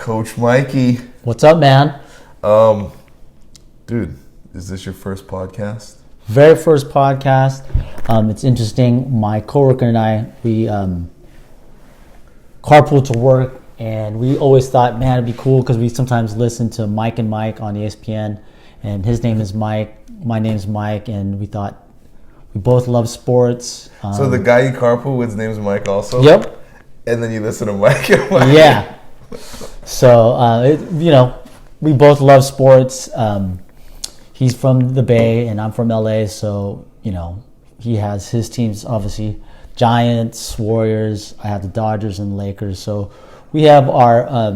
Coach Mikey. What's up, man? Dude, is this your first podcast? Very first podcast. It's interesting. My coworker and I, we carpool to work, and we always thought, man, it'd be cool because we sometimes listen to Mike and Mike on ESPN, and his name is Mike, my name's Mike, and we thought we both love sports. So the guy you carpool with, his name's Mike also? Yep. And then you listen to Mike and Mike? Yeah. So, we both love sports. He's from the Bay and I'm from LA, so, he has his teams, obviously, Giants, Warriors. I have the Dodgers and Lakers. So we have our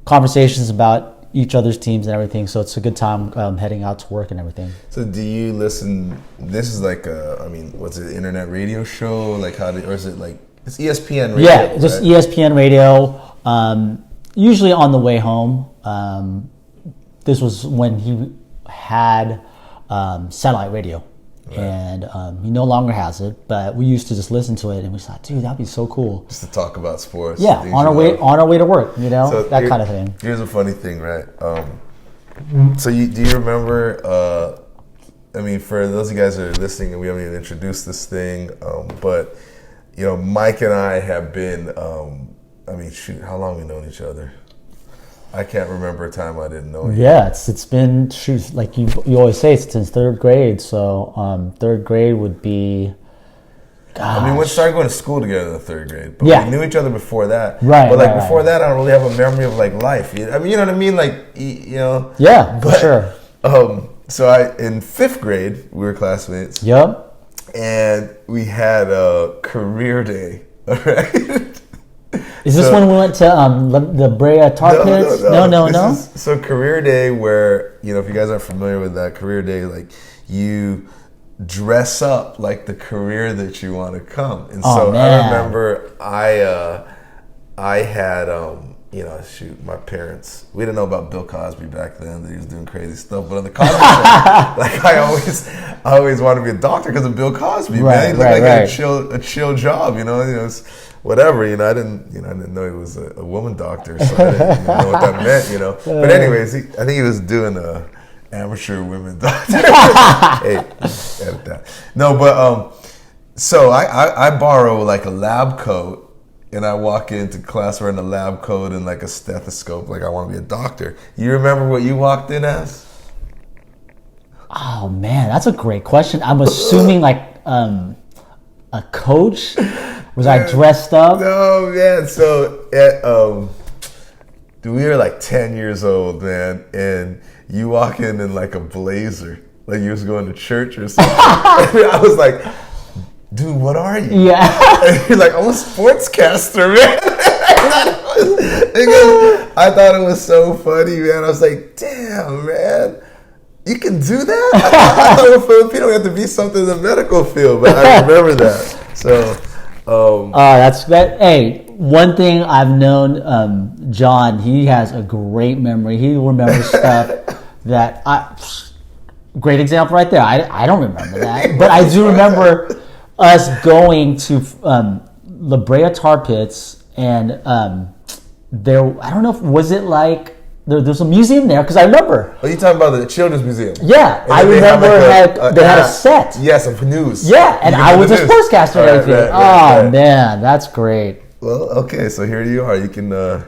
conversations about each other's teams and everything. So it's a good time heading out to work and everything. So do you listen, this is like what's it, internet radio show? Like or is it like, it's ESPN radio? Yeah, just right? ESPN radio. Usually on the way home. This was when he had satellite radio. Right. And he no longer has it, but we used to just listen to it, and we thought, dude, that'd be so cool. Just to talk about sports. Yeah, on our way to work, so that kind of thing. Here's a funny thing, right? So do you remember? For those of you guys that are listening, and we haven't even introduced this thing, but Mike and I have been. How long have we known each other? I can't remember a time I didn't know you. Yeah, it's been, like you always say, it's since third grade. So third grade would be, gosh. We started going to school together in the third grade. But we knew each other before that. Right. But before that, I don't really have a memory of life. You know what I mean? Yeah, for sure. So in fifth grade, we were classmates. Yep. And we had a career day, all right? Is this when we went to the Brea Tar Pits? No. So career day, where if you guys aren't familiar with that, career day, you dress up like the career that you want to come. And I remember I had my parents, we didn't know about Bill Cosby back then, that he was doing crazy stuff, but on the Cosby show, I always wanted to be a doctor because of Bill Cosby, man. He looked like a chill job, whatever, I didn't know he was a woman doctor, so I didn't know what that meant, But anyways, I think he was doing a amateur women doctor. Hey, edit that. No, but so I borrow a lab coat, and I walk into class wearing a lab coat and a stethoscope, I want to be a doctor. You remember what you walked in as? Oh man, that's a great question. I'm assuming a coach. Was I dressed up? No, man. So, we were 10 years old, man, and you walk in a blazer, like you was going to church or something. I was like, dude, what are you? Yeah. And you're like, I'm a sportscaster, man. I thought it was so funny, man. I was like, damn, man. You can do that? I thought a Filipino had to be something in the medical field, but I remember that. So... that's that. Hey, one thing I've known, John, he has a great memory. He remembers stuff that great example right there. I don't remember that, but I do remember us going to La Brea Tar Pits, and there. I don't know if was it there's a museum there, because I remember. Oh, you talking about the Children's Museum? Yeah, I remember they had a set. Yes, of news. Yeah, and I was a sportscaster and everything. Right. Man, that's great. Well, okay, so here you are. You can, I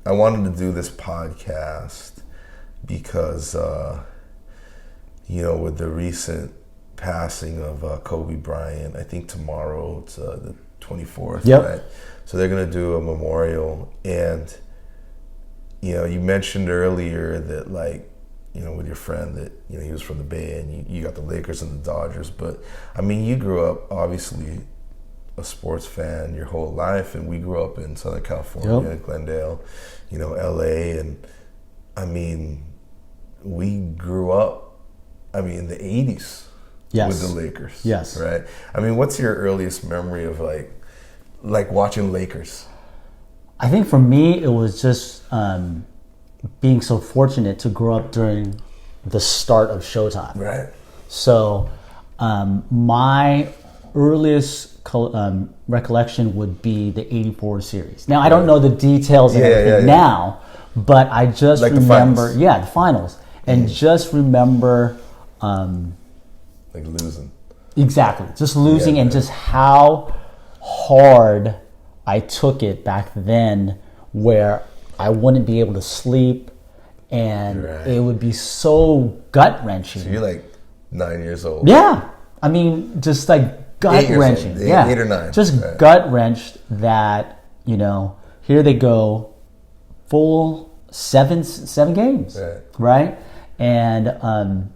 wanted to do this podcast because, with the recent passing of Kobe Bryant, I think tomorrow it's the 24th, yep. Right? So they're going to do a memorial, and you mentioned earlier that with your friend that he was from the Bay, and you got the Lakers and the Dodgers, but you grew up obviously a sports fan your whole life, and we grew up in Southern California, yep. Glendale, LA, and we grew up in the 80s. Yes. With the Lakers. Yes. Right? What's your earliest memory of watching Lakers? I think for me, it was just being so fortunate to grow up during the start of Showtime. Right. So my earliest recollection would be the '84 series. Now I don't know the details and everything now, but I just like remember, the finals, and just remember, like losing. Exactly, just losing, and just how hard I took it back then, where I wouldn't be able to sleep, and it would be so gut wrenching. So you're like 9 years old. Yeah, I mean, just like gut wrenching. Yeah, 8 or 9. Just gut wrenched that here they go, full seven games, right? And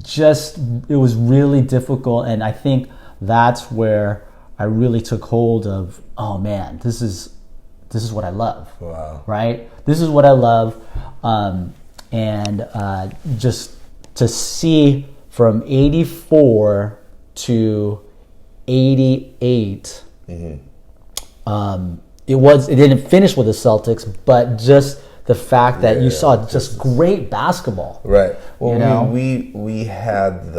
just it was really difficult, and I think that's where I really took hold of. Oh man, this is what I love. Wow. Right? This is what I love, and just to see from '84 to '88. It didn't finish with the Celtics, but just the fact that you saw just great basketball. Right. Well, we had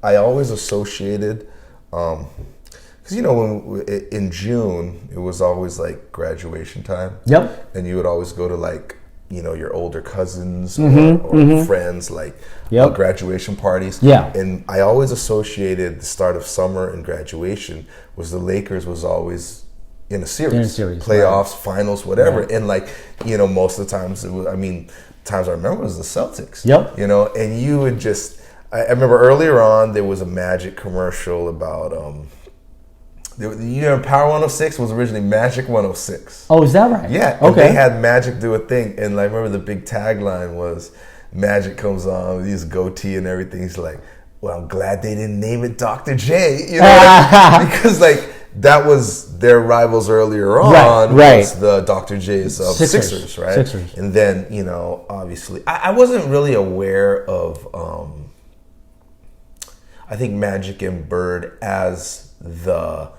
I always associated, because when in June it was always like graduation time. Yep. And you would always go to like your older cousins or friends, like graduation parties. Yeah. And I always associated the start of summer and graduation was the Lakers was always in a series, playoffs, finals, whatever. And like, most of the times it was, times I remember was the Celtics. Yep. And you would just, I remember earlier on there was a Magic commercial about, Power 106 was originally Magic 106. Oh, is that right? Yeah. Okay. They had Magic do a thing. And I remember the big tagline was, Magic comes on with his goatee and everything. He's like, well, I'm glad they didn't name it Dr. J. Because like, that was their rivals earlier on. Right. Was the Dr. J's of Sixers, right? Sixers. And then, obviously, I wasn't really aware of, I think Magic and Bird as the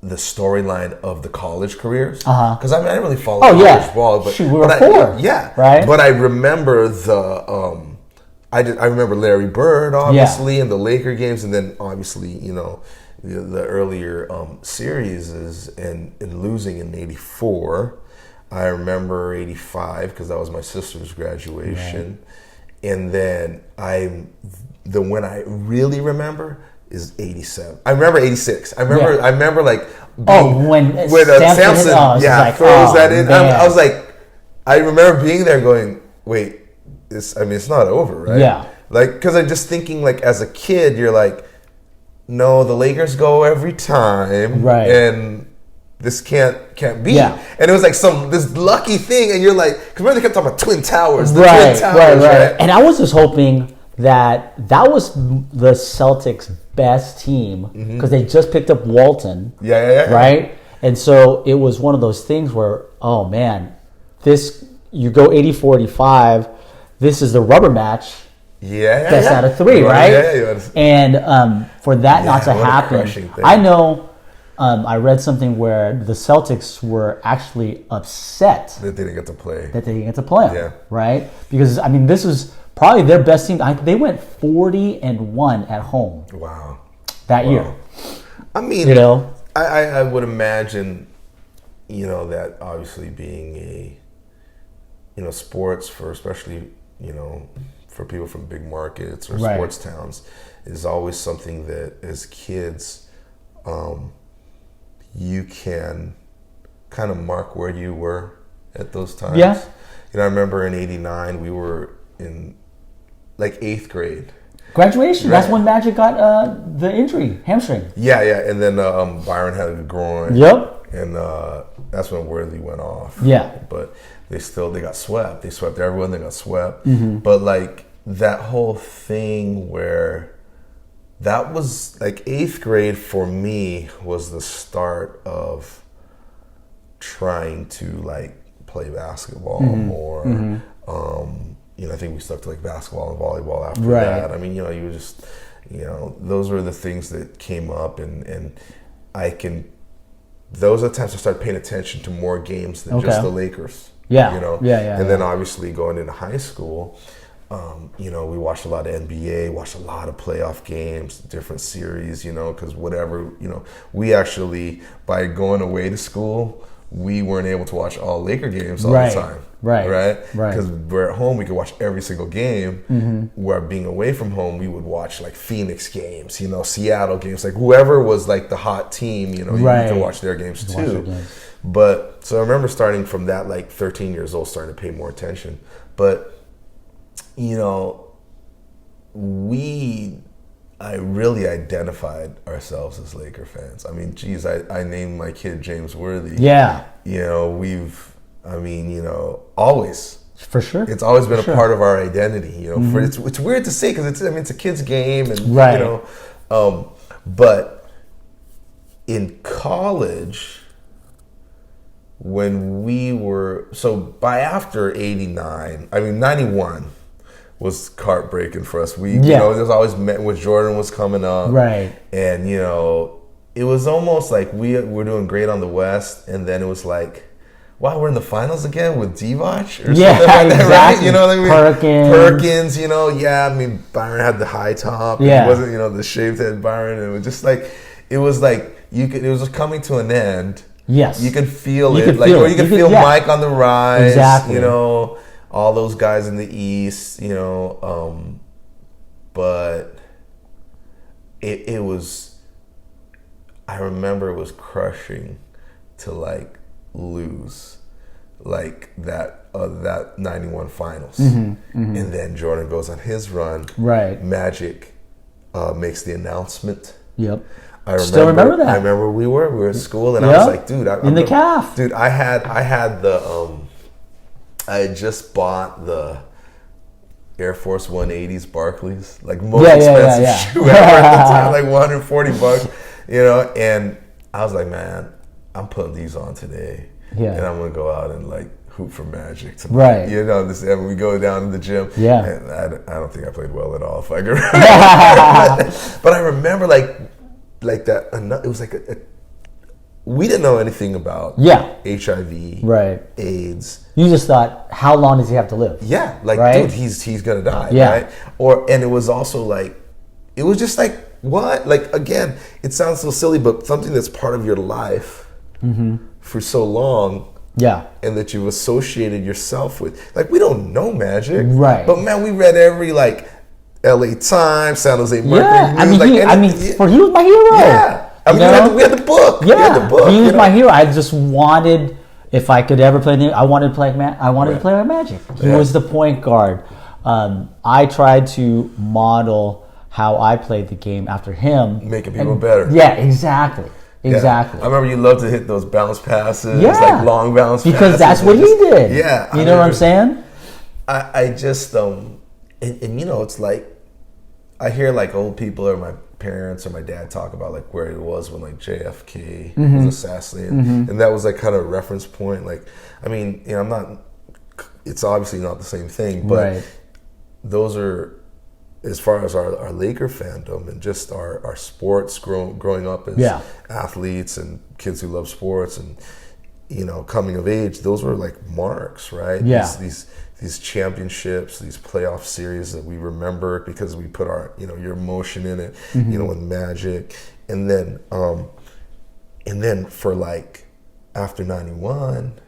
storyline of the college careers. Because I didn't really follow college ball. But we were four. Yeah. Right. But I remember I remember Larry Bird, obviously, and the Laker games, and then obviously, the earlier series and losing in '84. I remember '85 because that was my sister's graduation, and then the one I really remember is '87. I remember '86. I remember like when Samson throws that in. I was like, I remember being there going, wait, it's not over, right? Yeah. Like, because I'm just thinking like as a kid, you're like, no, the Lakers go every time, right? And this can't be. Yeah. And it was like this lucky thing, and you're like, because remember they kept talking about Twin Towers, right? And I was just hoping that was the Celtics' best team because they just picked up Walton, right? And so it was one of those things where, oh man, you go 80-45, this is the rubber match. Best out of 3, right? And for that not to happen, I know I read something where the Celtics were actually upset that they didn't get to play. Them, right? Because this was probably their best team. They went 40-1 at home. Wow. That year. I would imagine, that obviously being a sports for especially, for people from big markets or sports towns is always something that as kids you can kind of mark where you were at those times. Yeah. I remember in '89 we were in like 8th grade. Graduation. Right. That's when Magic got the injury, hamstring. Yeah. And then Byron had a groin. Yep. And that's when Worthy went off. Yeah. But they got swept. They swept everyone. They got swept. Mm-hmm. But like that whole thing where that was like 8th grade for me was the start of trying to like play basketball more. Mm-hmm. I think we stuck to like basketball and volleyball after that. You were just, those were the things that came up, and those are the times I started paying attention to more games than just the Lakers. Yeah. And then obviously going into high school, We watched a lot of NBA, watched a lot of playoff games, different series, because whatever, we actually, by going away to school, we weren't able to watch all Laker games all the time. Right? Because we're at home, we could watch every single game. Where being away from home, we would watch like Phoenix games, Seattle games, like whoever was like the hot team, you could watch their games too. But so I remember starting from that, like 13 years old, starting to pay more attention. But I really identified ourselves as Laker fans. I mean, geez, I named my kid James Worthy. Yeah. Always. For sure. It's always been a part of our identity. It's weird to say because it's a kid's game, and but in college, when we were by after 89, 91 was heartbreaking for us. We there was always when Jordan was coming up, right? And it was almost like we're doing great on the West, and then it was like, wow, we're in the finals again with Divac or something like that, exactly. right? What I mean? Perkins, Byron had the high top. Yeah. It wasn't, the shaved head Byron. It was just like, it was just coming to an end. Yes. You can feel it. Or you can feel Mike on the rise. Exactly. All those guys in the East, but it was, I remember it was crushing to lose that 91 finals. And then Jordan goes on his run. Right. Magic makes the announcement. Yep. I still remember that. I remember we were at school, and I was like, dude, in the calf. Dude, I had the I had just bought the Air Force 180s Barclays, most expensive shoe ever at the time, $140, and I was like, man, I'm putting these on today, and I'm gonna go out and hoop for Magic tonight. Right. We go down to the gym. Yeah. And I don't think I played well at all, if I can remember. but I remember that. It was we didn't know anything about HIV, right? AIDS. You just thought, how long does he have to live? Yeah, right? Dude, he's gonna die, right? And it was also it was just what? Again, it sounds so silly, but something that's part of your life for so long, and that you've associated yourself with. We don't know Magic, right? But man, we read every LA Times, San Jose Mercury. He was my hero. Yeah. We had the book. Yeah, he was my hero. I just wanted, if I could ever play, I wanted to play with Magic. He was the point guard. I tried to model how I played the game after him, making people better. Yeah, exactly. Exactly. I remember you loved to hit those bounce passes, long bounce passes. Because that's what he did. Yeah. You know what I'm saying? I just it's I hear old people or my parents or my dad talk about where it was when JFK was assassinated, and that was kind of a reference point. I'm not. It's obviously not the same thing, but those are, as far as our Laker fandom and just our sports growing up as athletes and kids who love sports and coming of age. Those were marks, right? Yeah. These championships, these playoff series that we remember because we put our, your emotion in it, with Magic. And then for after 91,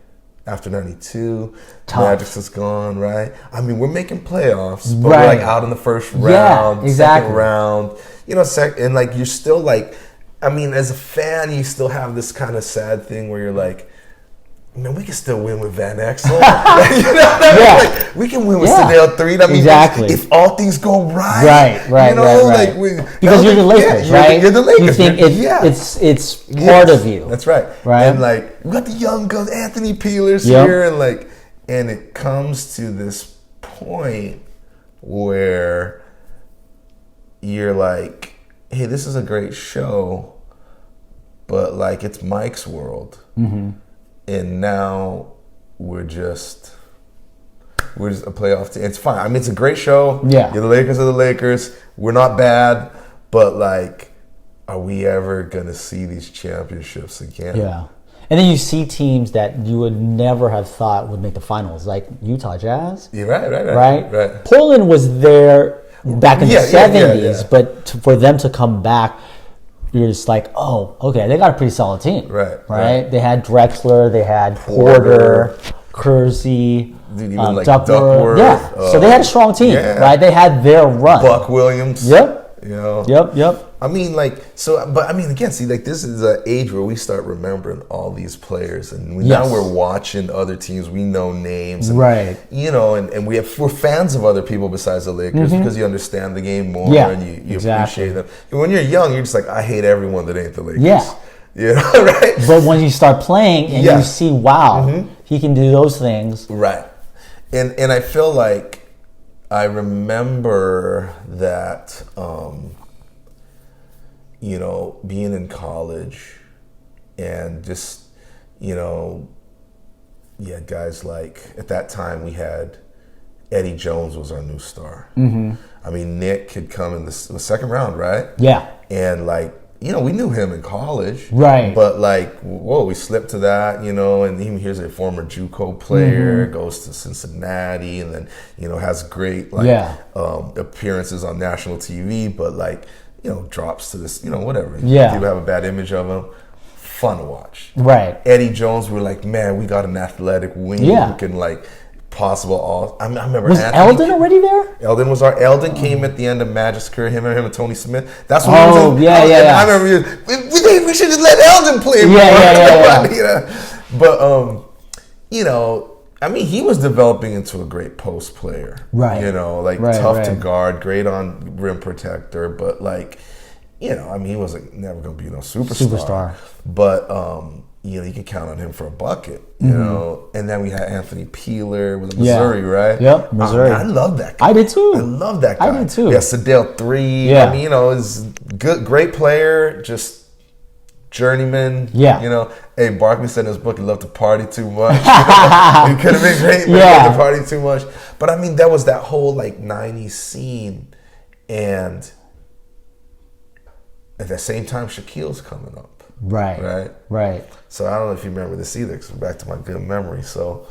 after 92, Magic's is gone, right? We're making playoffs, but we're out in the first round, second round, and you're still as a fan, you still have this kind of sad thing where you're man, we can still win with Van Exel. We can win with Sedale 3. Exactly. If all things go right. Right. Because you're the Lakers, right? You're the Lakers. You think it's part of you. That's right. And we got the young guns, Anthony Peeler's here, and it comes to this point where you're hey, this is a great show, but it's Mike's world. And now we're just a playoff team. It's fine. It's a great show. Yeah. The Lakers are the Lakers. We're not bad, but are we ever gonna see these championships again? Yeah. And then you see teams that you would never have thought would make the finals, like Utah Jazz. Yeah, right. Portland was there back in the 70s, but for them to come back, you're just like, oh, okay, they got a pretty solid team. Right? They had Drexler, they had Porter, Kersey, Duckworth. Yeah, so they had a strong team, right? They had their run. Buck Williams. Yep. Yep. I mean, again, see, like, this is an age where we start remembering all these players, and now we're watching other teams. We know names, and, and we're fans of other people besides the Lakers because you understand the game more and you appreciate them. And when you're young, you're just like, I hate everyone that ain't the Lakers. Right? But when you start playing and you see, wow, he can do those things, right? And I feel like I remember that. Being in college and just, guys like, at that time we had Eddie Jones was our new star. I mean, Nick had come in the second round, right? Yeah. And we knew him in college. Right. But we slipped to that, and even here's a former JUCO player, goes to Cincinnati and then, has great appearances on national TV, but drops to this, whatever. Yeah. People have a bad image of him. Fun to watch. Right. Eddie Jones, we're like, man, we got an athletic wing who can possible all. I remember. Was Eldon already there? Eldon came at the end of Magic's career. Him and Tony Smith. That's what. I remember. We should just let Eldon play more. But I mean, he was developing into a great post player. Right. Tough to guard, great on rim protector, but he wasn't never going to be superstar. But you can count on him for a bucket, you know. And then we had Anthony Peeler with Missouri, right? Yep, Missouri. I love that guy. I did too. I love that guy. I did too. Yeah, Sedale 3. Yeah. I mean, is good, great player, just journeyman. Yeah. Hey, Barkley said in his book he loved to party too much. He could have been great, but he loved to party too much. But I mean, that was that whole 90s scene, and at the same time, Shaquille's coming up. Right. So I don't know if you remember this either, because back to my good memory. So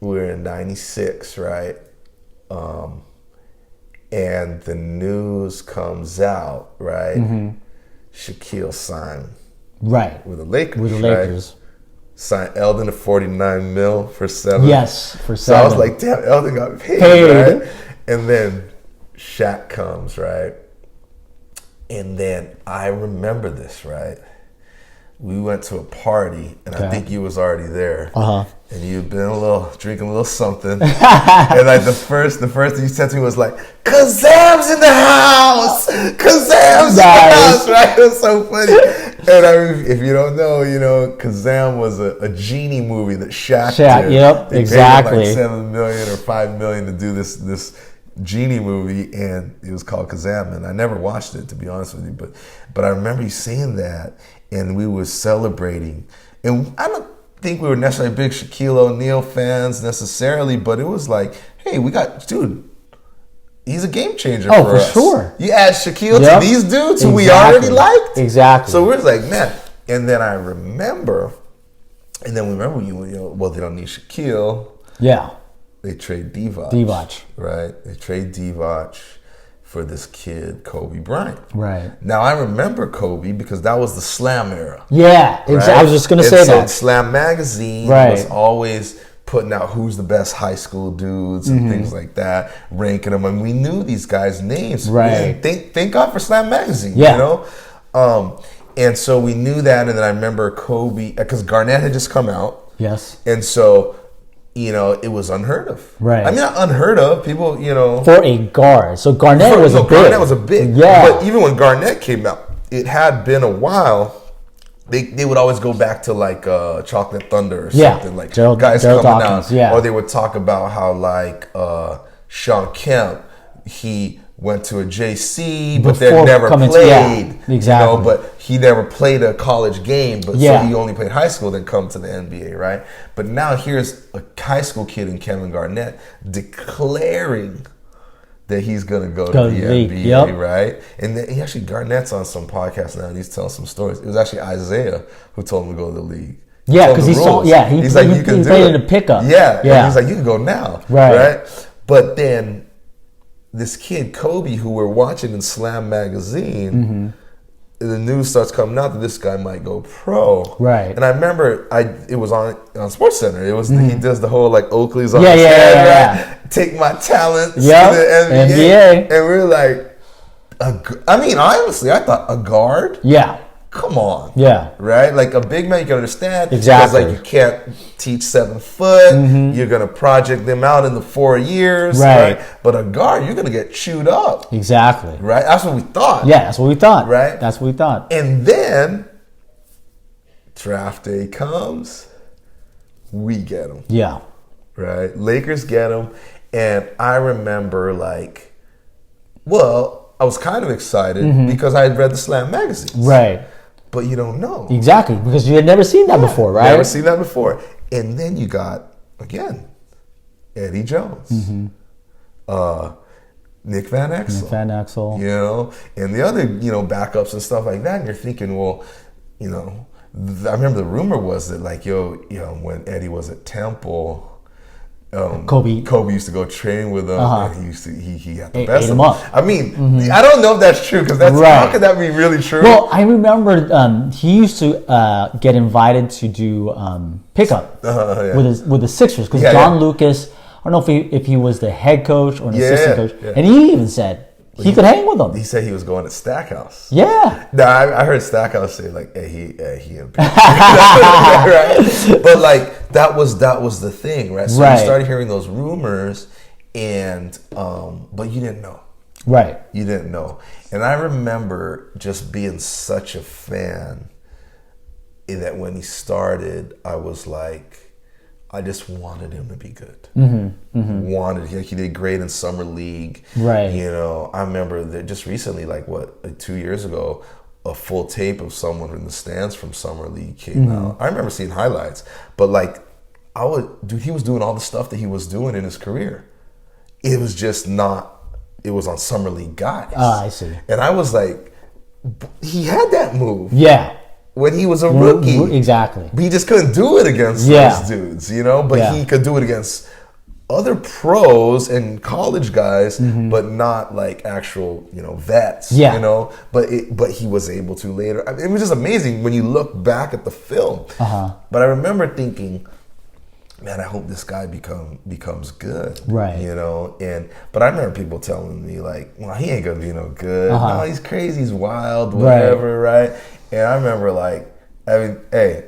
we're in '96, right? And the news comes out, right? Shaquille signed with the Lakers. Right? Signed Eldon to $49 million for 7. Yes, for 7. So I was like, damn, Eldon got paid. Right? And then Shaq comes, right? And then I remember this, right? We went to a party, and I think you was already there. And you'd been drinking a little something. And the first thing you said to me was like, Kazam's in the house! Kazam's in the house, right? It was so funny. And if you don't know, Kazam was a genie movie that Shaq did. Yep, they exactly. paid him $7 million or $5 million to do this genie movie, and it was called Kazam. And I never watched it, to be honest with you, but I remember you saying that. And we were celebrating. And I don't think we were necessarily big Shaquille O'Neal fans necessarily, but it was like, hey, he's a game changer for us. For sure. You add Shaquille to these dudes who we already liked. Exactly. So we're like, man. And then I remember, they don't need Shaquille. Yeah. They trade Divac. Right? They trade Divac for this kid, Kobe Bryant. Right. Now, I remember Kobe because that was the Slam era. Yeah, exactly. Right? I was just going to say that. Slam Magazine was always putting out who's the best high school dudes and things like that, ranking them. And we knew these guys' names. Right. Thank God for Slam Magazine, And so we knew that. And then I remember Kobe, because Garnett had just come out. Yes. And so... it was unheard of. Right. I mean, not unheard of. People, For a guard. So Garnett was a big. Yeah. But even when Garnett came out, it had been a while. They would always go back to Chocolate Thunder or something. Like guys Gerald coming Dawkins, out. Or they would talk about how Sean Kemp, he went to a JC, but they never played. Exactly. But he never played a college game, so he only played high school, then come to the NBA, right? But now here's a high school kid in Kevin Garnett declaring that he's going to go to the NBA, right? And then Garnett's on some podcast now, and he's telling some stories. It was actually Isaiah who told him to go to the league. Yeah, because he saw. Yeah, he's like, you can do played it. in a pickup. Yeah, yeah. And he's like, you can go now, right? But then this kid Kobe, who we're watching in Slam magazine, the news starts coming out that this guy might go pro, right? And I remember, it was on SportsCenter. It was he does the whole like Oakley's on his head, right? Take my talents to the NBA, and we're like, I mean, honestly, I thought a guard, come on. Yeah. Right? Like a big man, you can understand. Exactly. Because like you can't teach 7 foot. You're going to project them out in the 4 years. Right. But a guard, you're going to get chewed up. Exactly. Right? That's what we thought. Yeah, that's what we thought. Right? That's what we thought. And then draft day comes. We get him. Yeah. Right? Lakers get him. And I remember like, well, I was kind of excited because I had read the Slam magazines. Right. But you don't know. Exactly, because you had never seen that before, right? Never seen that before. And then you got, again, Eddie Jones, Nick Van Exel. You know, and the other, backups and stuff like that. And you're thinking, well, I remember the rumor was that like, when Eddie was at Temple, Kobe used to go train with him, and he had the best of him. I mean, I don't know if that's true, because how could that be really true? Well, I remember he used to get invited to do pickup with the Sixers, because John Lucas, I don't know if he was the head coach or an assistant coach, and he even said he could hang with them. He said he was going to Stackhouse. Yeah. No, I heard Stackhouse say like, "Hey, he right?" But like that was the thing, right? So you started hearing those rumors, and but you didn't know, right? You didn't know, and I remember just being such a fan that when he started, I was like, I just wanted him to be good. He did great in summer league. Right. I remember that just recently, like 2 years ago, a full tape of someone in the stands from summer league came out. I remember seeing highlights, but like, he was doing all the stuff that he was doing in his career. It was just not. It was on summer league guys. I see. And I was like, he had that move. Yeah. When he was a rookie. Exactly. But he just couldn't do it against those dudes, But he could do it against other pros and college guys, but not like actual, vets, But he was able to later. I mean, it was just amazing when you look back at the film. But I remember thinking, man, I hope this guy becomes good, right? But I remember people telling me like, well, he ain't gonna be no good. No, he's crazy, he's wild, whatever, right? And I remember hey,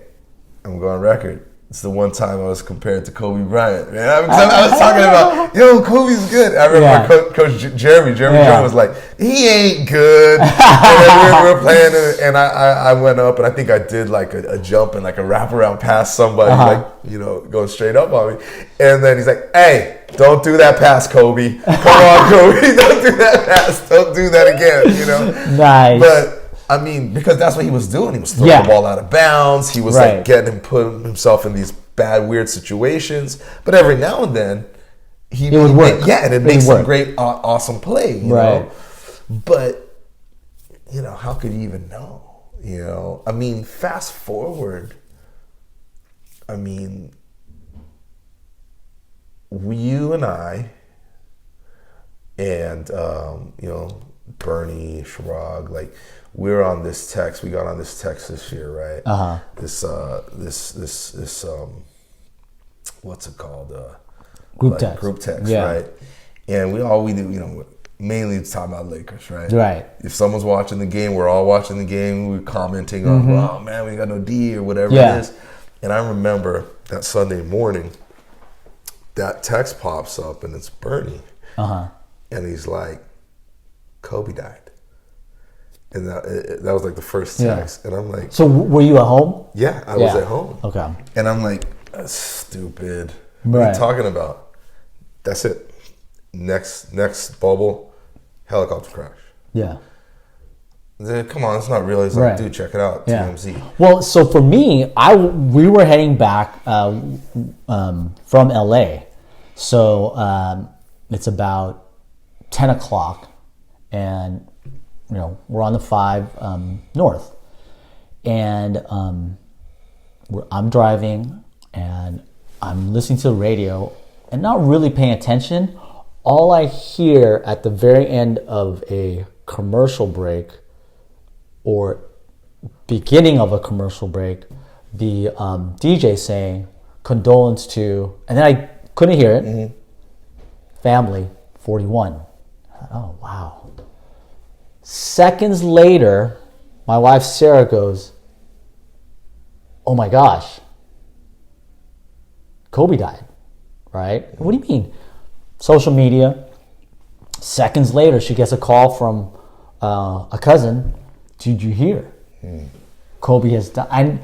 I'm going on record. It's the one time I was compared to Kobe Bryant. Man, I was talking about, Kobe's good. I remember Coach Jeremy Jones was like, he ain't good. And then we were playing, and I went up, and I think I did like a jump and like a wraparound past somebody, going straight up on me. And then he's like, hey, don't do that pass, Kobe. Come on, Kobe. Don't do that pass. Don't do that again, Nice. But I mean, because that's what he was doing. He was throwing the ball out of bounds. He was like putting himself in these bad, weird situations. But every now and then, it would work. And it makes some great, awesome play. You know? But how could you even know? I mean, fast forward. I mean, you and I, and Bernie, Shrug, like. We're on this text. We got on this text this year, right? This what's it called? Group text. Group text, right? And we do, mainly talking about Lakers, right? Right. If someone's watching the game, we're all watching the game. We're commenting on, oh man, we got no D or whatever it is. And I remember that Sunday morning, that text pops up, and it's Bernie, and he's like, Kobe died. And that was like the first text. And I'm like... So were you at home? Yeah, I was at home. Okay. And I'm like, that's stupid. What are you talking about? That's it. Next bubble, helicopter crash. Yeah. Come on, it's not real. He's like, dude, check it out. TMZ. Well, so for me, we were heading back from LA. So it's about 10 o'clock. And... we're on the 5 north, and I'm driving and I'm listening to the radio and not really paying attention. All I hear at the very end of a commercial break or beginning of a commercial break, the DJ saying condolence to, and then I couldn't hear it, family 41. Oh, wow. Seconds later, my wife Sarah goes, oh my gosh, Kobe died, right? What do you mean? Social media. Seconds later, she gets a call from a cousin. Did you hear? Kobe has died. And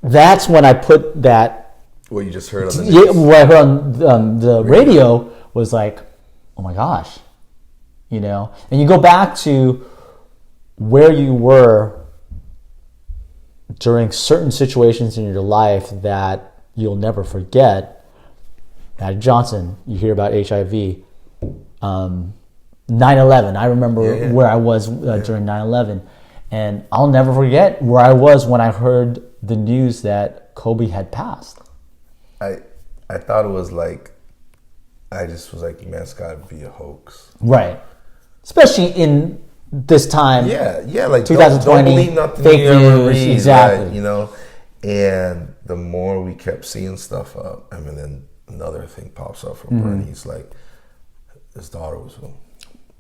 that's when I put that. What you just heard on the news? Yeah, what I heard on the radio was like, oh my gosh, you know. And you go back to where you were during certain situations in your life that you'll never forget. At Johnson, you hear about HIV. 9/11. I remember where I was during 9/11, and I'll never forget where I was when I heard the news that Kobe had passed. I thought it was like, I just was like, man, it's got to be a hoax, right? Especially in this time. Yeah, like 2020. Don't believe nothing fake you ever news, read, exactly. right, you know. And the more we kept seeing stuff up, I mean, then another thing pops up from Bernie. He's like, his daughter was with him.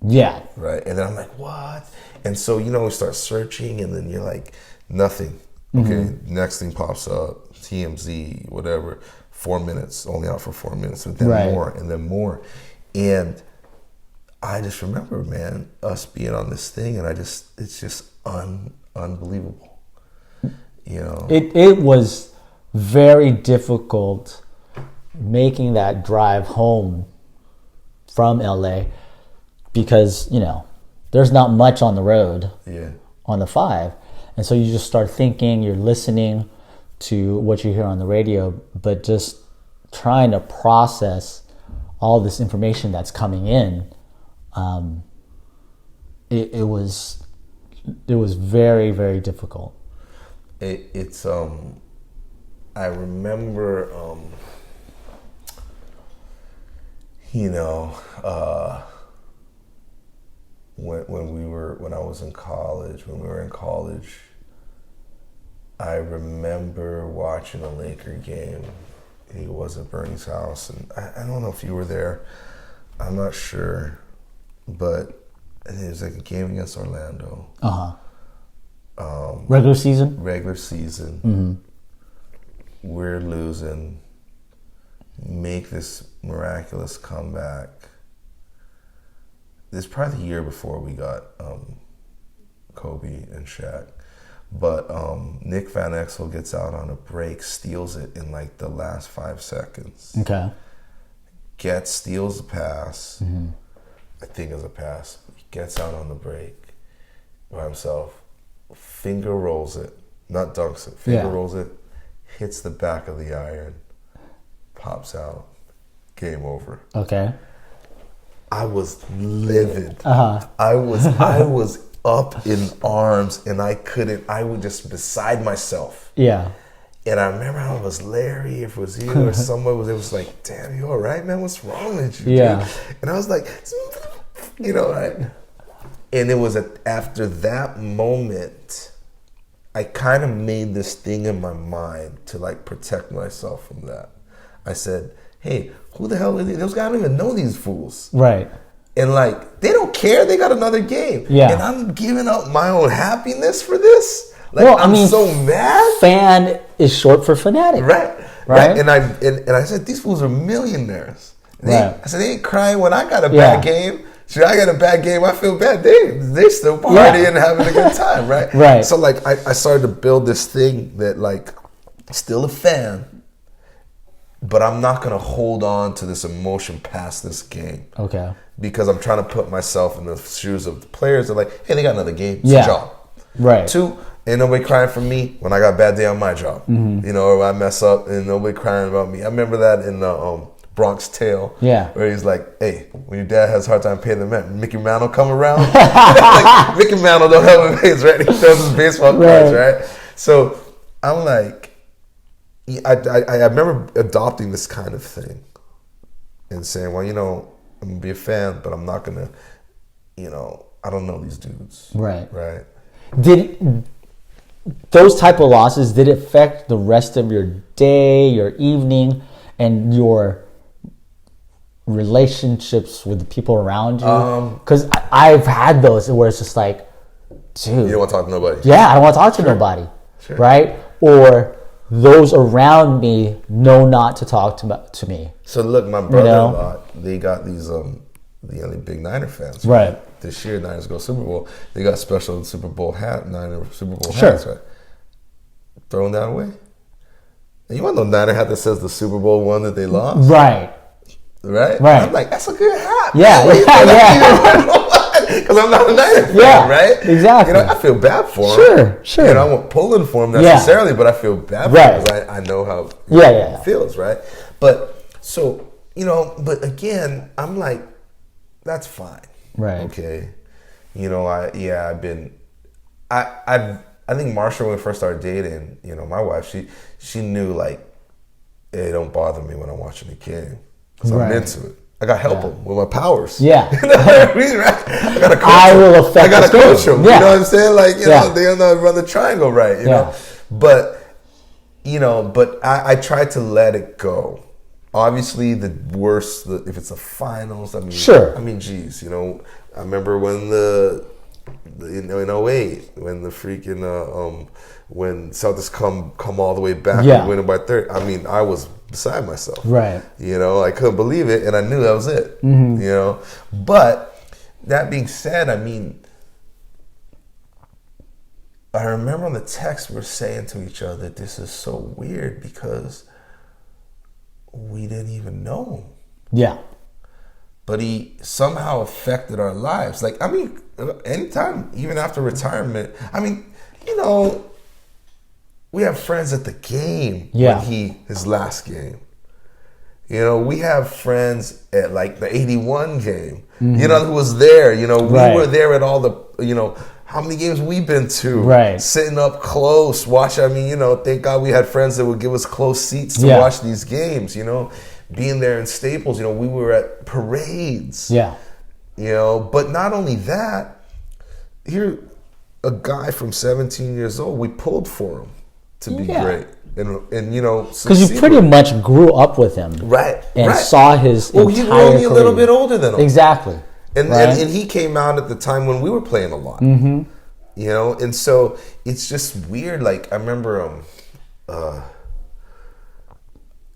Yeah. Right. And then I'm like, what? And so, you know, we start searching and then you're like, nothing. Okay. Next thing pops up, TMZ, whatever, 4 minutes, only out for 4 minutes, and then more and then more. And I just remember, man, us being on this thing, and it's just unbelievable. You know? It was very difficult making that drive home from LA because, you know, there's not much on the road on the 5. And so you just start thinking, you're listening to what you hear on the radio, but just trying to process all this information that's coming in. It was very, very difficult. It's I remember you know, when I was in college, when we were in college, I remember watching a Laker game. He was at Bernie's house, and I don't know if you were there. I'm not sure, but it was like a game against Orlando. Regular season? Regular season. Mm-hmm. We're losing. Make this miraculous comeback. This is probably the year before we got Kobe and Shaq. But Nick Van Exel gets out on a break, steals it in like the last 5 seconds. Okay. Steals the pass. Mm-hmm. I think it's a pass. He gets out on the break by himself. Finger rolls it. Not dunks it. Finger rolls it. Hits the back of the iron. Pops out. Game over. Okay. I was livid. I was up in arms, and I was just beside myself. Yeah. And I remember how it was Larry, if it was you or someone, it was like, damn, you all right, man? What's wrong with you, dude? And I was like, you know, and it was after that moment, I kind of made this thing in my mind to like protect myself from that. I said, hey, who the hell are these? Those guys don't even know these fools. Right. And like, they don't care. They got another game. Yeah. And I'm giving up my own happiness for this. Like, well, I'm so mad. Fan is short for fanatic. Right. And I said, these fools are millionaires. I said, they ain't crying when I got a bad game. So I got a bad game, I feel bad. They still partying and having a good time, right? Right. So like, I started to build this thing that like, still a fan, but I'm not going to hold on to this emotion past this game. Okay. Because I'm trying to put myself in the shoes of the players. They're like, hey, they got another game. It's a job. Right. 2, ain't nobody crying for me when I got a bad day on my job. Mm-hmm. You know, or I mess up and nobody crying about me. I remember that in the Bronx Tale. Yeah. Where he's like, hey, when your dad has a hard time paying the rent, Mickey Mantle come around. Like, Mickey Mantle don't help him pay his rent. He throws his baseball cards, right? So I'm like, I remember adopting this kind of thing and saying, well, I'm gonna be a fan, but I'm not gonna, I don't know these dudes. Right. Right. Did those type of losses, did it affect the rest of your day, your evening, and your relationships with the people around you? Because I've had those where it's just like, dude, you don't want to talk to nobody. Yeah, I don't want to talk to nobody. Sure. Right? Or those around me know not to talk to me. So look, my brother-in-law, they got these the big Niner fans. Right. This year, Niners go Super Bowl. They got special Super Bowl Niner Super Bowl sure. hats, right? Throwing that away. And you want no Niner hat that says the Super Bowl one that they lost? Right. Right? Right. I'm like, that's a good hat. Yeah, Because I'm not a Niner fan, right? Exactly. I feel bad for him. Sure. I won't pulling for him necessarily, but I feel bad for him because I know how it feels, right? But so, but again, I'm like, that's fine. Right. Okay. I think Marsha, when we first started dating, my wife, she knew, like, it don't bother me when I'm watching the game because I'm into it. I got to help them with my powers. Yeah. You know what I mean, right? I got to coach I will affect I got to coach them. Yeah. You know what I'm saying? Like, they don't know how to run the triangle right, you know? But I try to let it go. Obviously, the worst, if it's the finals, I mean, geez, I remember when in 08, when the freaking, when Celtics come all the way back and win it by 30, I mean, I was beside myself. Right. I couldn't believe it, and I knew that was it. Mm-hmm. But that being said, I mean, I remember on the text we were saying to each other, this is so weird because we didn't even know him. Yeah. But he somehow affected our lives. Like, I mean, anytime, even after retirement, I mean, we have friends at the game when his last game. We have friends at, like, the 81 game, who was there. We were there at all the, how many games we've been to. Right. Sitting up close, watching. I mean, thank God we had friends that would give us close seats to watch these games, Being there in Staples, we were at parades. Yeah. But not only that, here, a guy from 17 years old, we pulled for him to be great. And because you pretty much grew up with him. Right. And saw his entire he was only a little bit older than him. Exactly. And he came out at the time when we were playing a lot. Mm-hmm. And so it's just weird. Like, I remember I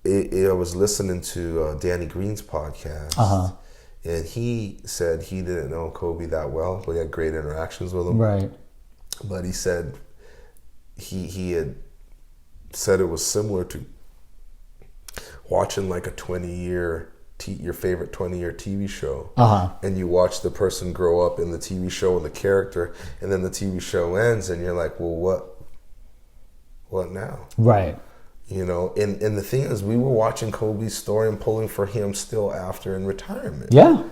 was listening to Danny Green's podcast, and he said he didn't know Kobe that well, but he had great interactions with him. Right. But he said he had said it was similar to watching like a 20-year your favorite 20-year TV show, and you watch the person grow up in the TV show and the character, and then the TV show ends, and you're like, well, what now? Right. And the thing is, we were watching Kobe's story and pulling for him still after in retirement. Yeah,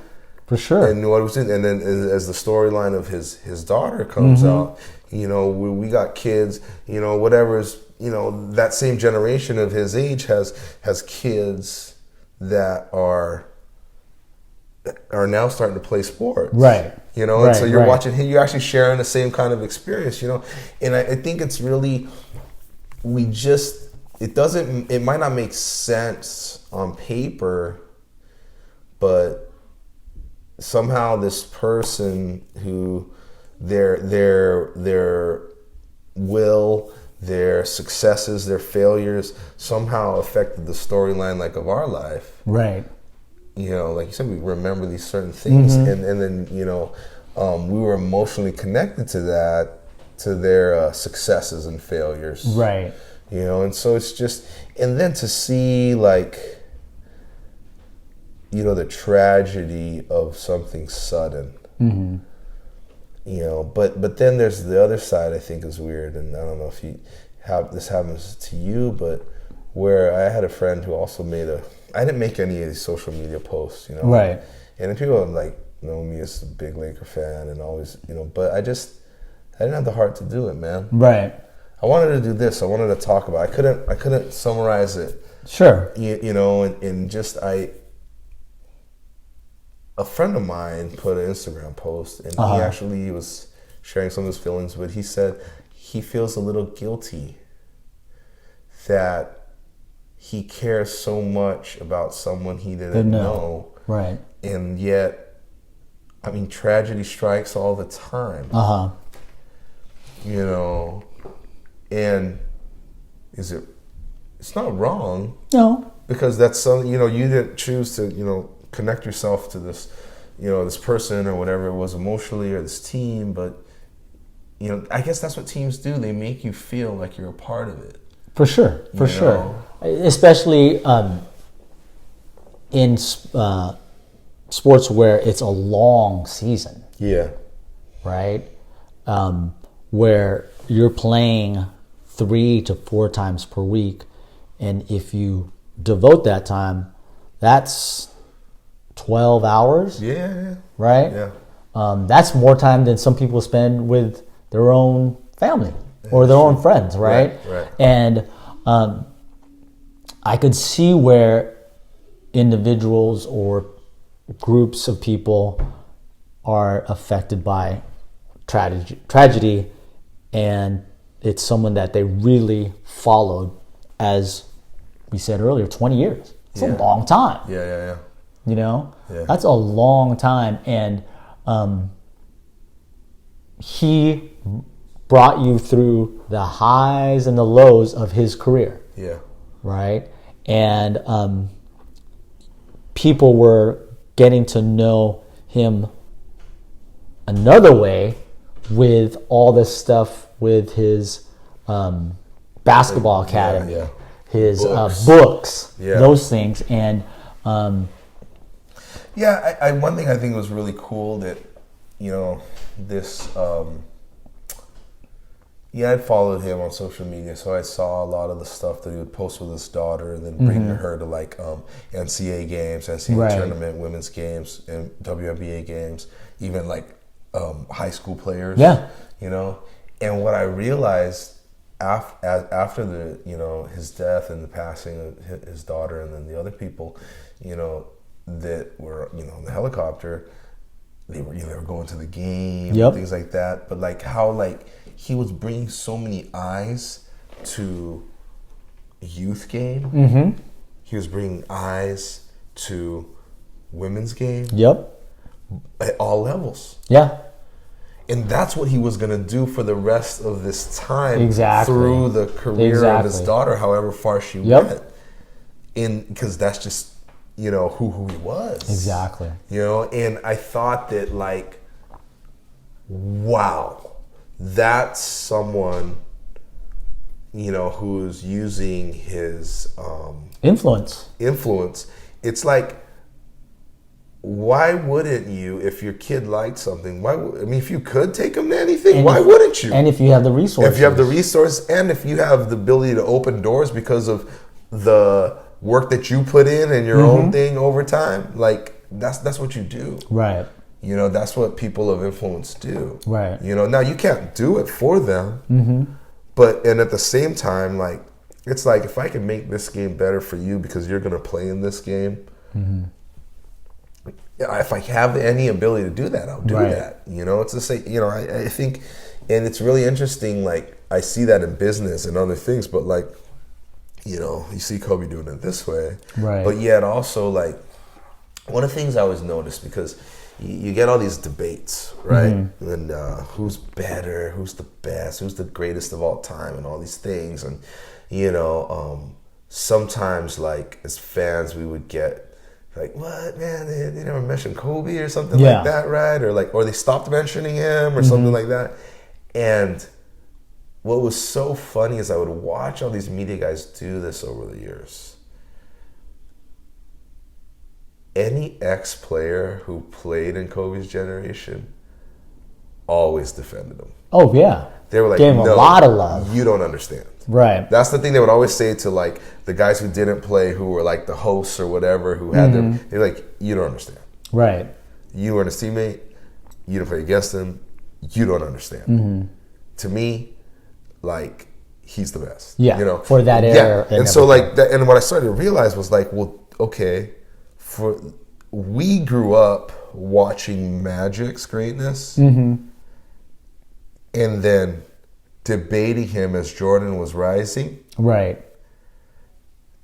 for sure. And and then as the storyline of his daughter comes out, we got kids, whatever's, that same generation of his age has kids that are now starting to play sports. Right. And so you're watching him, you're actually sharing the same kind of experience, And I think it's really, it might not make sense on paper, but somehow this person who their will, their successes, their failures somehow affected the storyline, like, of our life. Right. Like you said, we remember these certain things, and then we were emotionally connected to that, to their successes and failures. Right. And so it's just, and then to see, like, the tragedy of something sudden. Mm-hmm. But then there's the other side, I think, is weird, and I don't know if this happens to you, but where I had a friend who also I didn't make any of these social media posts, Right. And then people like know me as a big Laker fan and always, but I didn't have the heart to do it, man. Right. I wanted to do this. I wanted to talk about it. I couldn't summarize it. Sure. You know, and just a friend of mine put an Instagram post, and he was sharing some of his feelings, but he said he feels a little guilty that he cares so much about someone he didn't know. Right. And yet, I mean, tragedy strikes all the time. You know, and it's not wrong. No. Because that's something, you know, you didn't choose to, you know, connect yourself to this, you know, this person or whatever it was emotionally, or this team, but, you know, I guess that's what teams do. They make you feel like you're a part of it. For sure. Especially in sports where it's a long season. Yeah. Right? Where you're playing 3 to 4 times per week, and if you devote that time, that's 12 hours. Yeah. Right? Yeah. That's more time than some people spend with their own family or their own friends, right? Right. And I could see where individuals or groups of people are affected by tragedy, and it's someone that they really followed, as we said earlier, 20 years. It's a long time. Yeah. You know? Yeah. That's a long time. And he brought you through the highs and the lows of his career. Yeah. Right? And people were getting to know him another way with all this stuff with his basketball academy, his books, those things. And one thing I think was really cool that, you know, this I'd followed him on social media, so I saw a lot of the stuff that he would post with his daughter, and then bring her to like NCAA games, NCAA tournament, women's games, and WNBA games, even like high school players. You know, and what I realized after the, you know, his death and the passing of his daughter, and then the other people, you know, that were, you know, in the helicopter, they were going to the game, and things like that. But like how like he was bringing so many eyes to youth game. He was bringing eyes to women's game. At all levels. And that's what he was going to do for the rest of this time. Through the career of his daughter, however far she went. Because that's just, you know, who he was. You know, and I thought that, like, wow, that's someone, you know, who's using his influence. It's like, why wouldn't you, if your kid liked something, if you could take them to anything, why wouldn't you? And if you have the resources. If you have the resource, and if you have the ability to open doors because of the work that you put in and your own thing over time, like, that's what you do. Right. You know, that's what people of influence do. Right. You know, now you can't do it for them, but, and at the same time, like, it's like, if I can make this game better for you because you're going to play in this game, if I have any ability to do that, I'll do that. You know, it's the same. You know, I think, and it's really interesting. Like, I see that in business and other things, but like, you know, you see Kobe doing it this way, but yet also, like, one of the things I always notice, because you get all these debates, right? And who's better, who's the best, who's the greatest of all time, and all these things, and you know, sometimes, like, as fans, we would get like, what, man, they never mentioned Kobe or something like that, right? Or like, or they stopped mentioning him or something like that. And what was so funny is I would watch all these media guys do this over the years. Any ex-player who played in Kobe's generation always defended him. Oh, yeah. They were like, gave him a lot of love. You don't understand. Right. That's the thing they would always say to, like, the guys who didn't play, who were like the hosts or whatever, who had them. They're like, you don't understand. Right. You weren't his teammate. You didn't play against him. You don't understand. To me, like, he's the best. Yeah, you know, for that era. Yeah, and so like that, and what I started to realize was like, well, okay, we grew up watching Magic's greatness, and then debating him as Jordan was rising, right?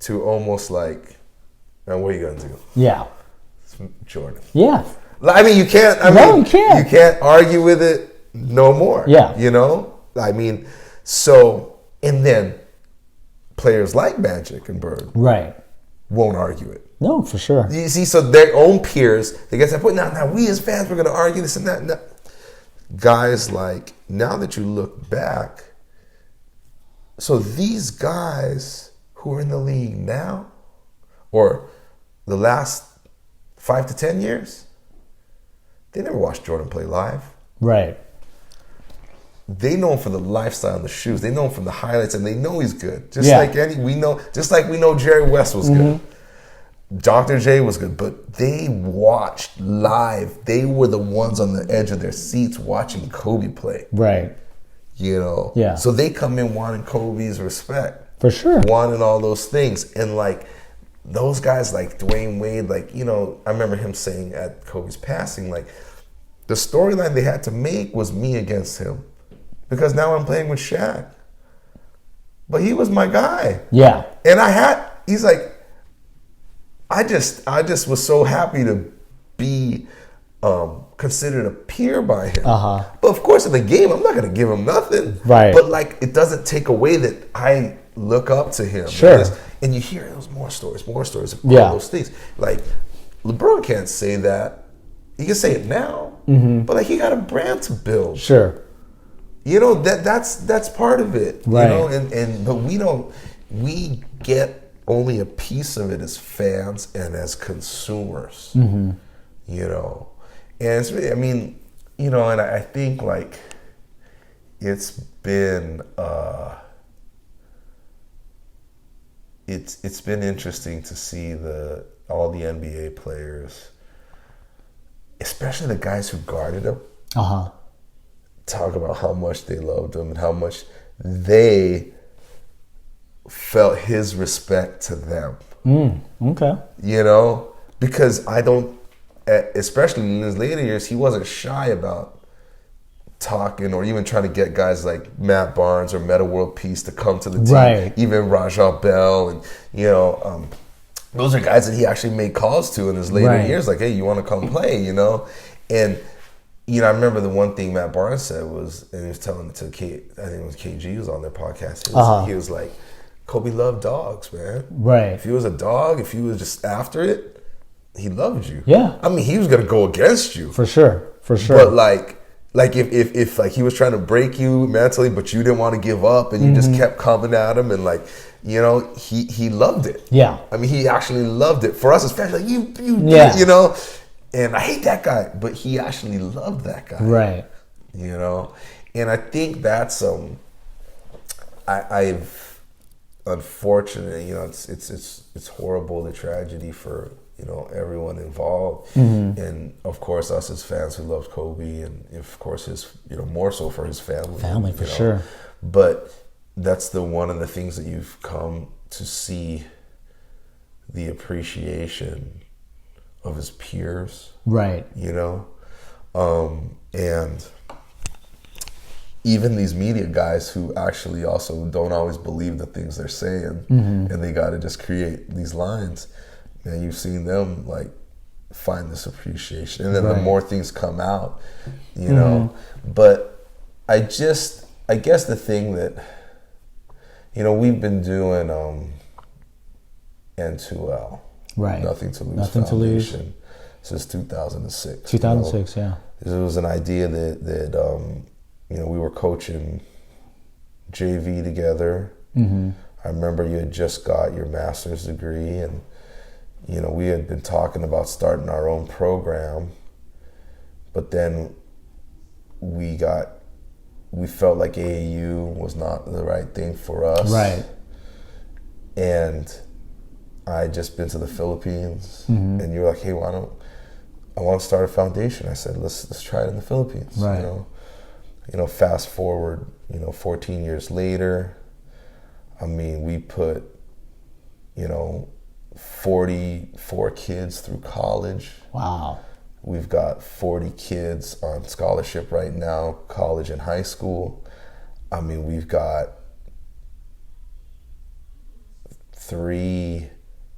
To almost like, now what are you gonna do? Yeah, it's Jordan. Yeah, I mean, you can't. You can't. You can't argue with it no more. Yeah, you know. I mean, so and then players like Magic and Bird, right, won't argue it. No, for sure. You see, so their own peers, they get to that point. Now we as fans, we're going to argue this and that. No. Guys, like, now that you look back, so these guys who are in the league now, or the last 5 to 10 years, they never watched Jordan play live. Right. They know him for the lifestyle and the shoes. They know him from the highlights, and they know he's good. Just like we know Jerry West was good. Dr. J was good, but they watched live. They were the ones on the edge of their seats watching Kobe play. Right. You know? Yeah. So they come in wanting Kobe's respect. For sure. Wanting all those things. And like those guys like Dwayne Wade, like, you know, I remember him saying at Kobe's passing, like, the storyline they had to make was me against him. Because now I'm playing with Shaq. But he was my guy. Yeah. And he's like, I just was so happy to be considered a peer by him. But of course, in the game, I'm not going to give him nothing. Right. But like, it doesn't take away that I look up to him. Sure. And you hear those more stories of all those things. Like, LeBron can't say that. He can say it now, but like, he got a brand to build. Sure. You know, that's part of it. Right. You know, but we get only a piece of it as fans and as consumers. You know. And it's really, I mean, you know, and I think like it's been it's been interesting to see all the NBA players, especially the guys who guarded him, talk about how much they loved him and how much they felt his respect to them. Okay. You know, because especially in his later years, he wasn't shy about talking or even trying to get guys like Matt Barnes or Metta World Peace to come to the team. Right. Even Rajah Bell, and you know, those are guys that he actually made calls to in his later years, like, hey, you want to come play, you know? And you know, I remember the one thing Matt Barnes said was, and he was telling it to I think it was KG who was on their podcast. He was like, Kobe loved dogs, man. Right. If he was a dog, if he was just after it, he loved you. Yeah. I mean, he was gonna go against you. For sure. But like if like he was trying to break you mentally, but you didn't want to give up, and you just kept coming at him, and like, you know, he loved it. Yeah. I mean, he actually loved it. For us as fans, like you know. And I hate that guy, but he actually loved that guy. Right. You know? And I think that's I've unfortunately, you know, it's horrible, the tragedy for, you know, everyone involved. And of course us as fans who loved Kobe, and of course his, you know, more so for his family. Family, for sure. But that's one of the things that you've come to see, the appreciation of his peers, right? You know, and even these media guys who actually also don't always believe the things they're saying, and they got to just create these lines. And you've seen them like find this appreciation, and then the more things come out, you know. But I guess the thing that, you know, we've been doing N2L. Right. Nothing to lose. Since 2006. 2006, you know? It was an idea that you know, we were coaching JV together. I remember you had just got your master's degree, and you know, we had been talking about starting our own program, but then we felt like AAU was not the right thing for us. Right. And I had just been to the Philippines, and you were like, hey, I want to start a foundation. I said, let's try it in the Philippines. Right. You know, fast forward, you know, 14 years later, I mean, we put, 44 kids through college. Wow. We've got 40 kids on scholarship right now, college and high school. I mean, we've got 3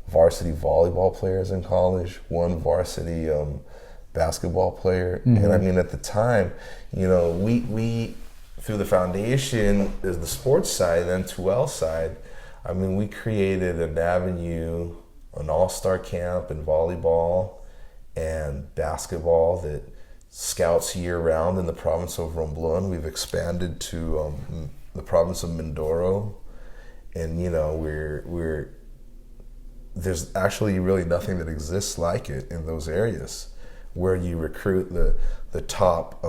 varsity volleyball players in college, 1 varsity basketball player. And I mean, at the time, we through the foundation, is the sports side, the N2L side, I mean, we created an avenue, an all-star camp in volleyball and basketball that scouts year-round in the province of Romblon. We've expanded to the province of Mindoro, and we're there's actually really nothing that exists like it in those areas, where you recruit the top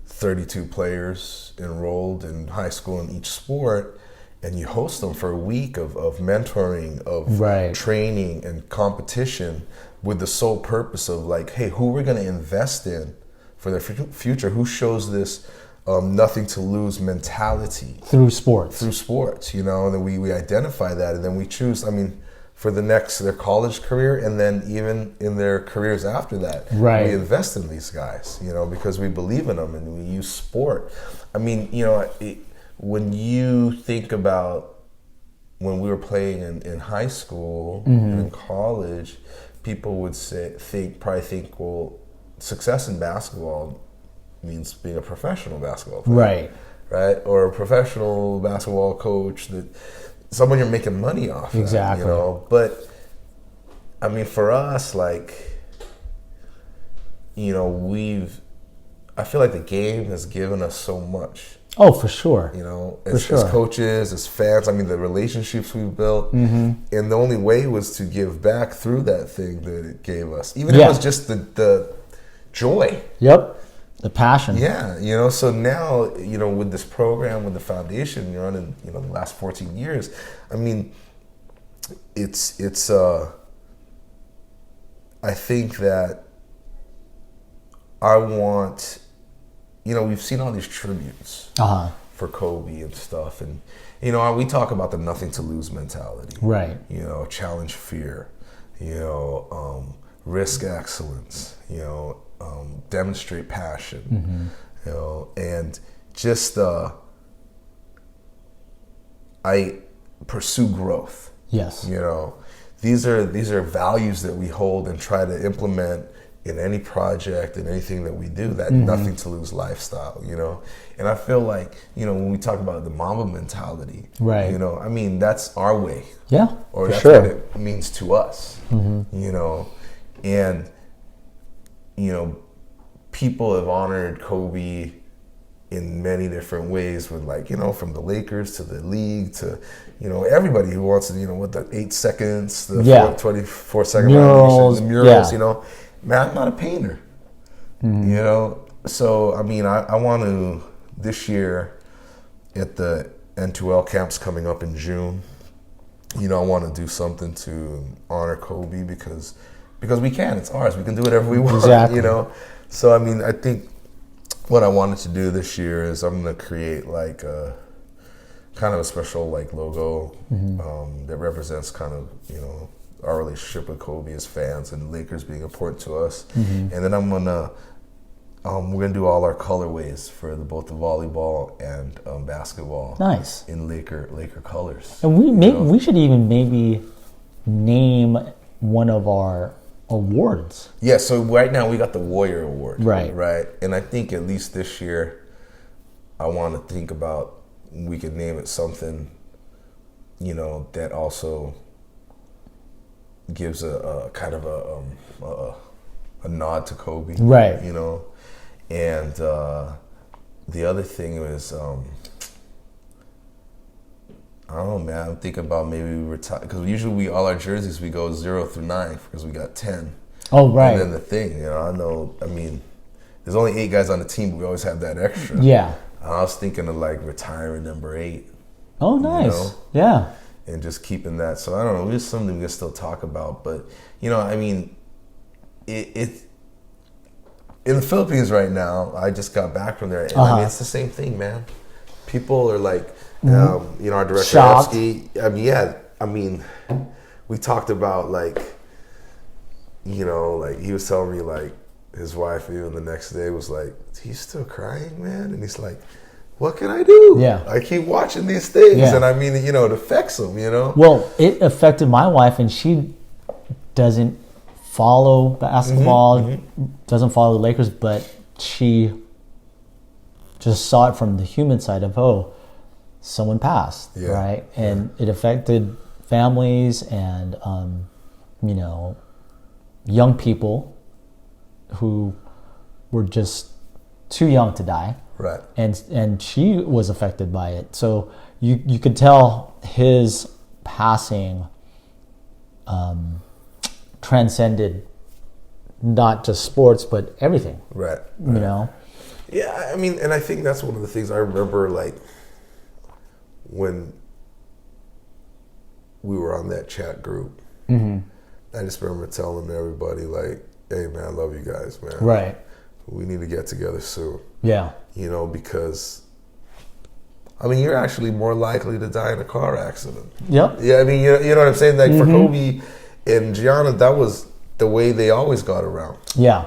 32 players enrolled in high school in each sport, and you host them for a week of mentoring, of training and competition, with the sole purpose of like, hey, who we're going to invest in for their future, who shows this nothing to lose mentality through sports, and then we identify that, and then we choose, I mean, for their college career, and then even in their careers after that. We invest in these guys, because we believe in them, and we use sport. I mean, when you think about when we were playing in high school and in college, people would probably think, well, success in basketball means being a professional basketball player. Right? Or a professional basketball coach, someone you're making money off. Exactly. But I mean, for us, like, I feel like the game has given us so much. Oh, for sure. As coaches, as fans, I mean, the relationships we've built, and the only way was to give back through that thing that it gave us. Even if it was just the joy. Yep. The passion. Yeah, so now, with this program, with the foundation you're on in, the last 14 years, I mean, it's I think that I want, we've seen all these tributes for Kobe and stuff, and, we talk about the nothing to lose mentality. Right. Challenge fear, risk excellence, demonstrate passion, and just I pursue growth. Yes. These are values that we hold and try to implement in any project and anything that we do, that nothing to lose lifestyle, And I feel like, when we talk about the Mamba mentality, right. I mean, that's our way. Yeah. Or that's what it means to us, and people have honored Kobe in many different ways, with from the Lakers to the league to, everybody who wants to, with the 8 seconds, the 24-second murals, the murals, man, I'm not a painter, so, I mean, I want to, this year at the N2L camps coming up in June, I want to do something to honor Kobe, because we can. It's ours. We can do whatever we want. Exactly. So I mean, I think what I wanted to do this year is I'm gonna create like a kind of a special logo that represents kind of our relationship with Kobe as fans and Lakers being important to us. And then I'm gonna we're gonna do all our colorways for both the volleyball and basketball. Nice. In Laker colors. And we should even maybe name one of our awards. Yeah, so right now we got the Warrior Award. Right. And I think at least this year, I want to think about, we could name it something, that also gives a kind of a nod to Kobe. Right. And the other thing was, I don't know, man. I'm thinking about maybe we retire, because usually all our jerseys we go 0 through 9 because we got 10. Oh, right. And then the thing, I mean, there's only 8 guys on the team, but we always have that extra. Yeah. I was thinking of retiring number 8. Oh, nice. Yeah. And just keeping that. So I don't know. It's something we can still talk about, but I mean, it in the Philippines right now. I just got back from there, and I mean, it's the same thing, man. people are like, our director, shocked. I mean, we talked about like, he was telling me like his wife even the next day was like, he's still crying, man, and he's like, what can I do? Yeah, I keep watching these things, and I mean, it affects him, Well, it affected my wife, and she doesn't follow basketball, doesn't follow the Lakers, but she just saw it from the human side of, someone passed, right? And it affected families and, young people who were just too young to die. Right. And she was affected by it. So you could tell his passing transcended not just sports, but everything. Right. Yeah, I mean, and I think that's one of the things I remember, like, when we were on that chat group. I just remember telling everybody, like, hey, man, I love you guys, man. Right. We need to get together soon. Yeah. Because, I mean, you're actually more likely to die in a car accident. Yep. Yeah, I mean, you know what I'm saying? Like, for Kobe and Gianna, that was the way they always got around. Yeah.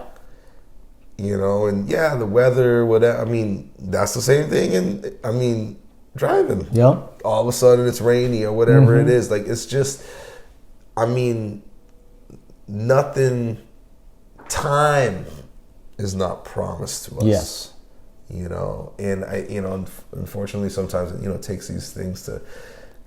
And the weather, whatever. I mean, that's the same thing. And I mean, driving. Yep. All of a sudden it's rainy or whatever it is. Like, it's just, I mean, time is not promised to us. Yes. And unfortunately sometimes, it takes these things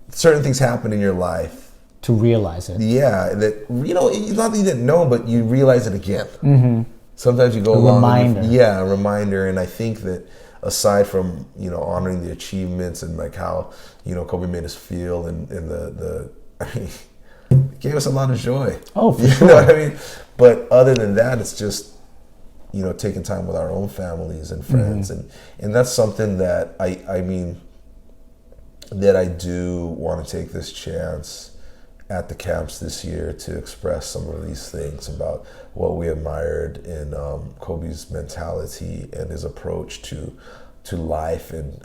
certain things happen in your life. To realize it. Yeah. That, not that you didn't know, but you realize it again. Sometimes you go along. Reminder. A reminder. And I think that aside from, honoring the achievements and like how, Kobe made us feel and I mean, it gave us a lot of joy. Oh, for sure. You know what I mean? But other than that, it's just, taking time with our own families and friends. And that's something that I mean, that I do want to take this chance at the camps this year to express some of these things about what we admired in Kobe's mentality and his approach to life. And,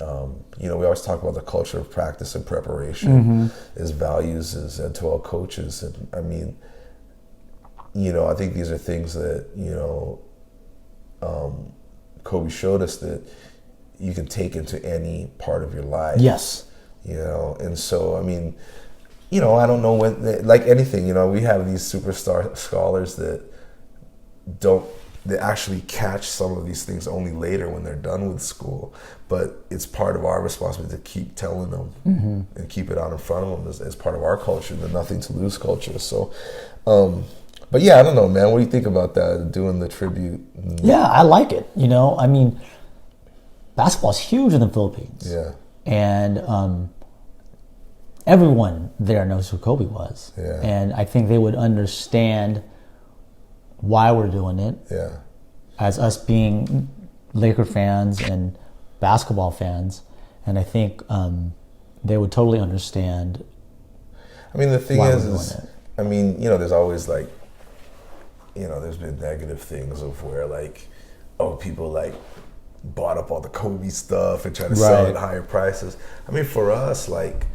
we always talk about the culture of practice and preparation, his values as N2L coaches. And I mean, I think these are things that, Kobe showed us that you can take into any part of your life. Yes. And so, I mean, I don't know when, like anything, we have these superstar scholars that actually catch some of these things only later when they're done with school. But it's part of our responsibility to keep telling them and keep it out in front of them as part of our culture, the nothing to lose culture. So, but yeah, I don't know, man. What do you think about that, doing the tribute? Yeah, I like it. I mean, basketball's huge in the Philippines. Yeah. And everyone there knows who Kobe was. Yeah. And I think they would understand why we're doing it. Yeah. As us being Laker fans and basketball fans. And I think they would totally understand. I mean, the thing is I mean, there's always like, there's been negative things of where like, people like bought up all the Kobe stuff and try to sell it at higher prices. I mean, for us, like,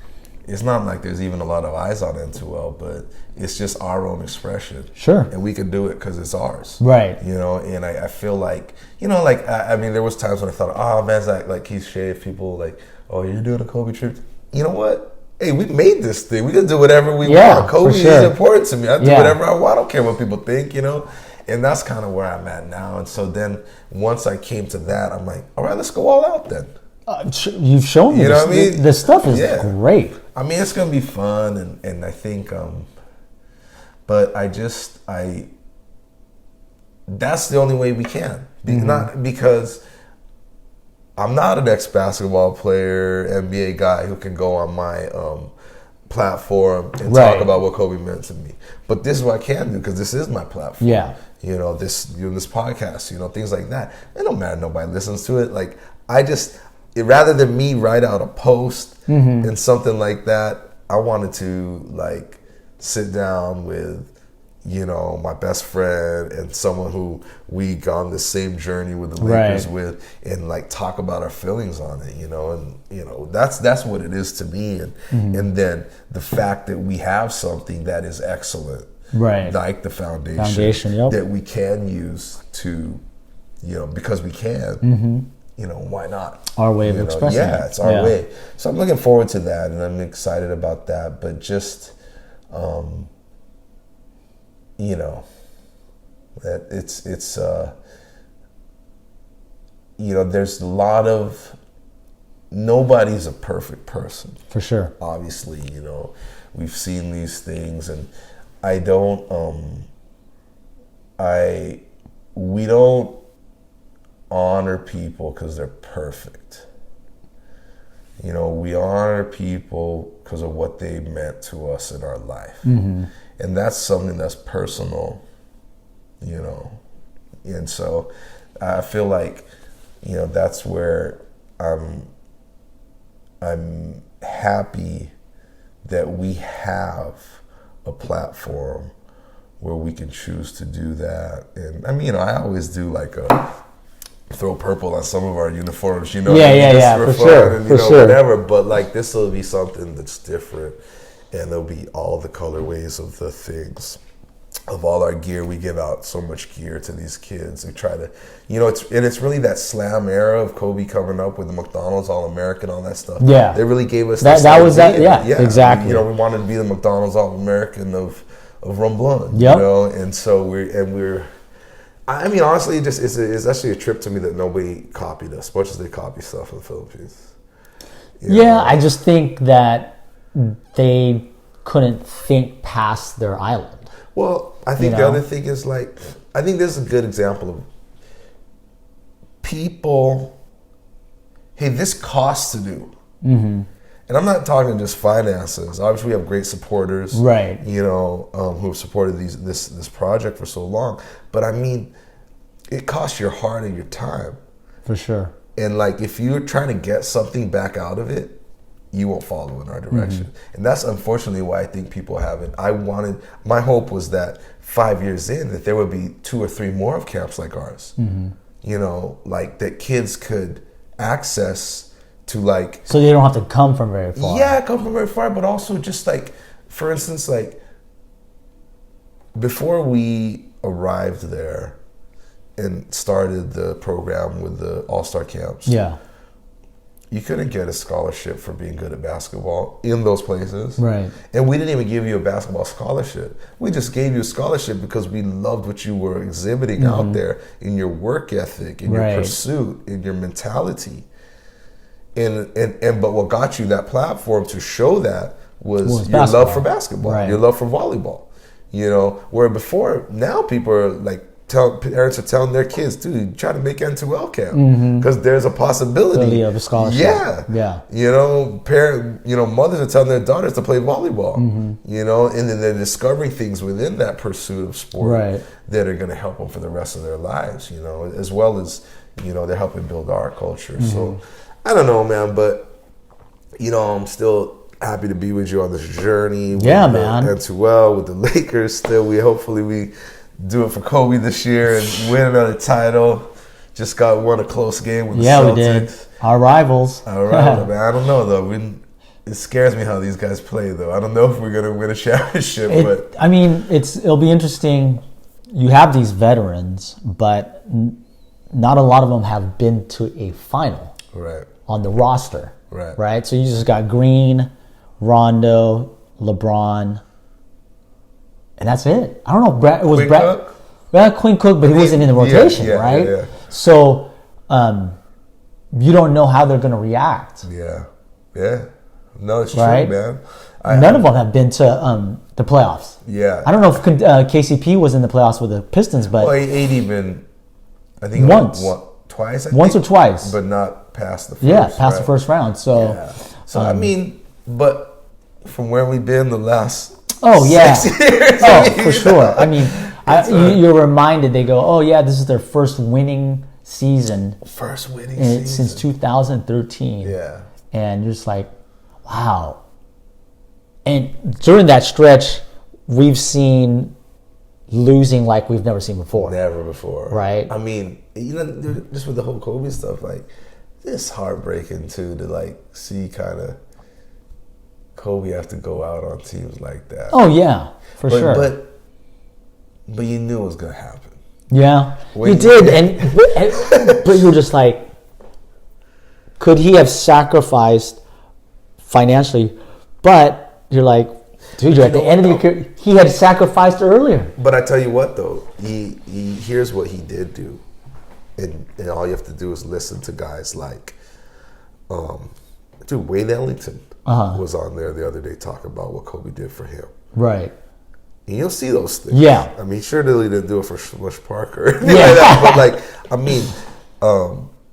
it's not like there's even a lot of eyes on N2L, but it's just our own expression. Sure. And we can do it because it's ours. Right. And I feel like, I mean, there was times when I thought, oh, man, it's like Keith Shave, people like, oh, you're doing a Kobe tribute. You know what? Hey, we made this thing. We can do whatever we want. Kobe is important to me. I do whatever I want. I don't care what people think, And that's kind of where I'm at now. And so then once I came to that, I'm like, all right, let's go all out then. You've shown me. You know what I mean? The stuff is great. I mean, it's going to be fun. And I think, but that's the only way we can. Not because I'm not an ex-basketball player, NBA guy who can go on my platform and talk about what Kobe meant to me. But this is what I can do because this is my platform. Yeah. This podcast, things like that. It don't matter. Nobody listens to it. Like, rather than me write out a post and something like that, I wanted to like sit down with, my best friend and someone who we gone the same journey with the Lakers with, and like talk about our feelings on it, and that's what it is to me, and then the fact that we have something that is excellent, like the foundation that we can use to, because we can, why not? Our way of expressing it. Yeah, it's our way. So I'm looking forward to that, and I'm excited about that, but just that it's there's a lot of, nobody's a perfect person. For sure. Obviously, we've seen these things, and we don't honor people because they're perfect. We honor people because of what they meant to us in our life. And that's something that's personal, and so I feel like, that's where I'm happy that we have a platform where we can choose to do that. And I mean, I always do like throw purple on some of our uniforms, for sure, and whatever. But like, this will be something that's different. And there'll be all the colorways of the things, of all our gear. We give out so much gear to these kids. We try to, it's really that slam era of Kobe coming up with the McDonald's All-American, all that stuff. Yeah, they really gave us that. That was that. Yeah, exactly. We wanted to be the McDonald's All-American of Romblon. And so we're. I mean, honestly, it's actually a trip to me that nobody copied us, much as they copy stuff in the Philippines. I just think that they couldn't think past their island. Well, I think the other thing is, like, I think this is a good example of people, hey, this costs to do. And I'm not talking just finances. Obviously, we have great supporters, who have supported this project for so long. But I mean, it costs your heart and your time. For sure. And like, if you're trying to get something back out of it, you won't follow in our direction. And that's unfortunately why I think people haven't. My hope was that 5 years in, that there would be 2 or 3 more of camps like ours. Like that kids could access to, like. So they don't have to come from very far. Yeah, come from very far, but also just like, for instance, like before we arrived there and started the program with the All-Star Camps. Yeah. You couldn't get a scholarship for being good at basketball in those places. Right. And we didn't even give you a basketball scholarship. We just gave you a scholarship because we loved what you were exhibiting out there in your work ethic, in your pursuit, in your mentality. But what got you that platform to show that was your love for basketball, your love for volleyball. Where before, now people are like, parents are telling their kids, dude, try to make N2L camp because there's a possibility of a scholarship. Yeah. Mothers are telling their daughters to play volleyball. And then they're discovering things within that pursuit of sport that are going to help them for the rest of their lives. As well as they're helping build our culture. So I don't know, man, but I'm still happy to be with you on this journey. With N2L, with the Lakers. Still, hopefully we do it for Kobe this year and win another title. Just won a close game with the Celtics. We did. Our rivals. Man. I don't know though. It scares me how these guys play though. I don't know if we're gonna win a championship. But I mean, it'll be interesting. You have these veterans, but not a lot of them have been to a final. On the roster. Right. So you just got Green, Rondo, LeBron. And that's it. I don't know. Brad Cook? Well, Quinn Cook, but he wasn't in the rotation, right? Yeah. So you don't know how they're going to react. Yeah. No, it's true, man. None of them have been to the playoffs. Yeah. I don't know if KCP was in the playoffs with the Pistons, but AD been, I think twice. Once or twice, but not past the first. Yeah, past the first round. So, I mean, but from where we've been the last. 6 years. For sure. I mean, you're reminded, they go, oh, yeah, this is their first winning season. Since 2013. Yeah. And you're just like, wow. And during that stretch, we've seen losing like we've never seen before. Never before. Right. I mean, just with the whole Kobe stuff, like, it's heartbreaking too to like see kind of Kobe have to go out on teams like that. Oh yeah, for sure. But you knew it was gonna happen. Yeah, you did, but you were just like, could he have sacrificed financially? But you're like, dude, you're at the end of your career. He had sacrificed earlier. But I tell you what, though, he here's what he did do, and all you have to do is listen to guys like, Wayne Ellington was on there the other day talking about what Kobe did for him. Right. And you'll see those things. Yeah. I mean, sure, they didn't do it for Smush Parker. Yeah. But like, I mean,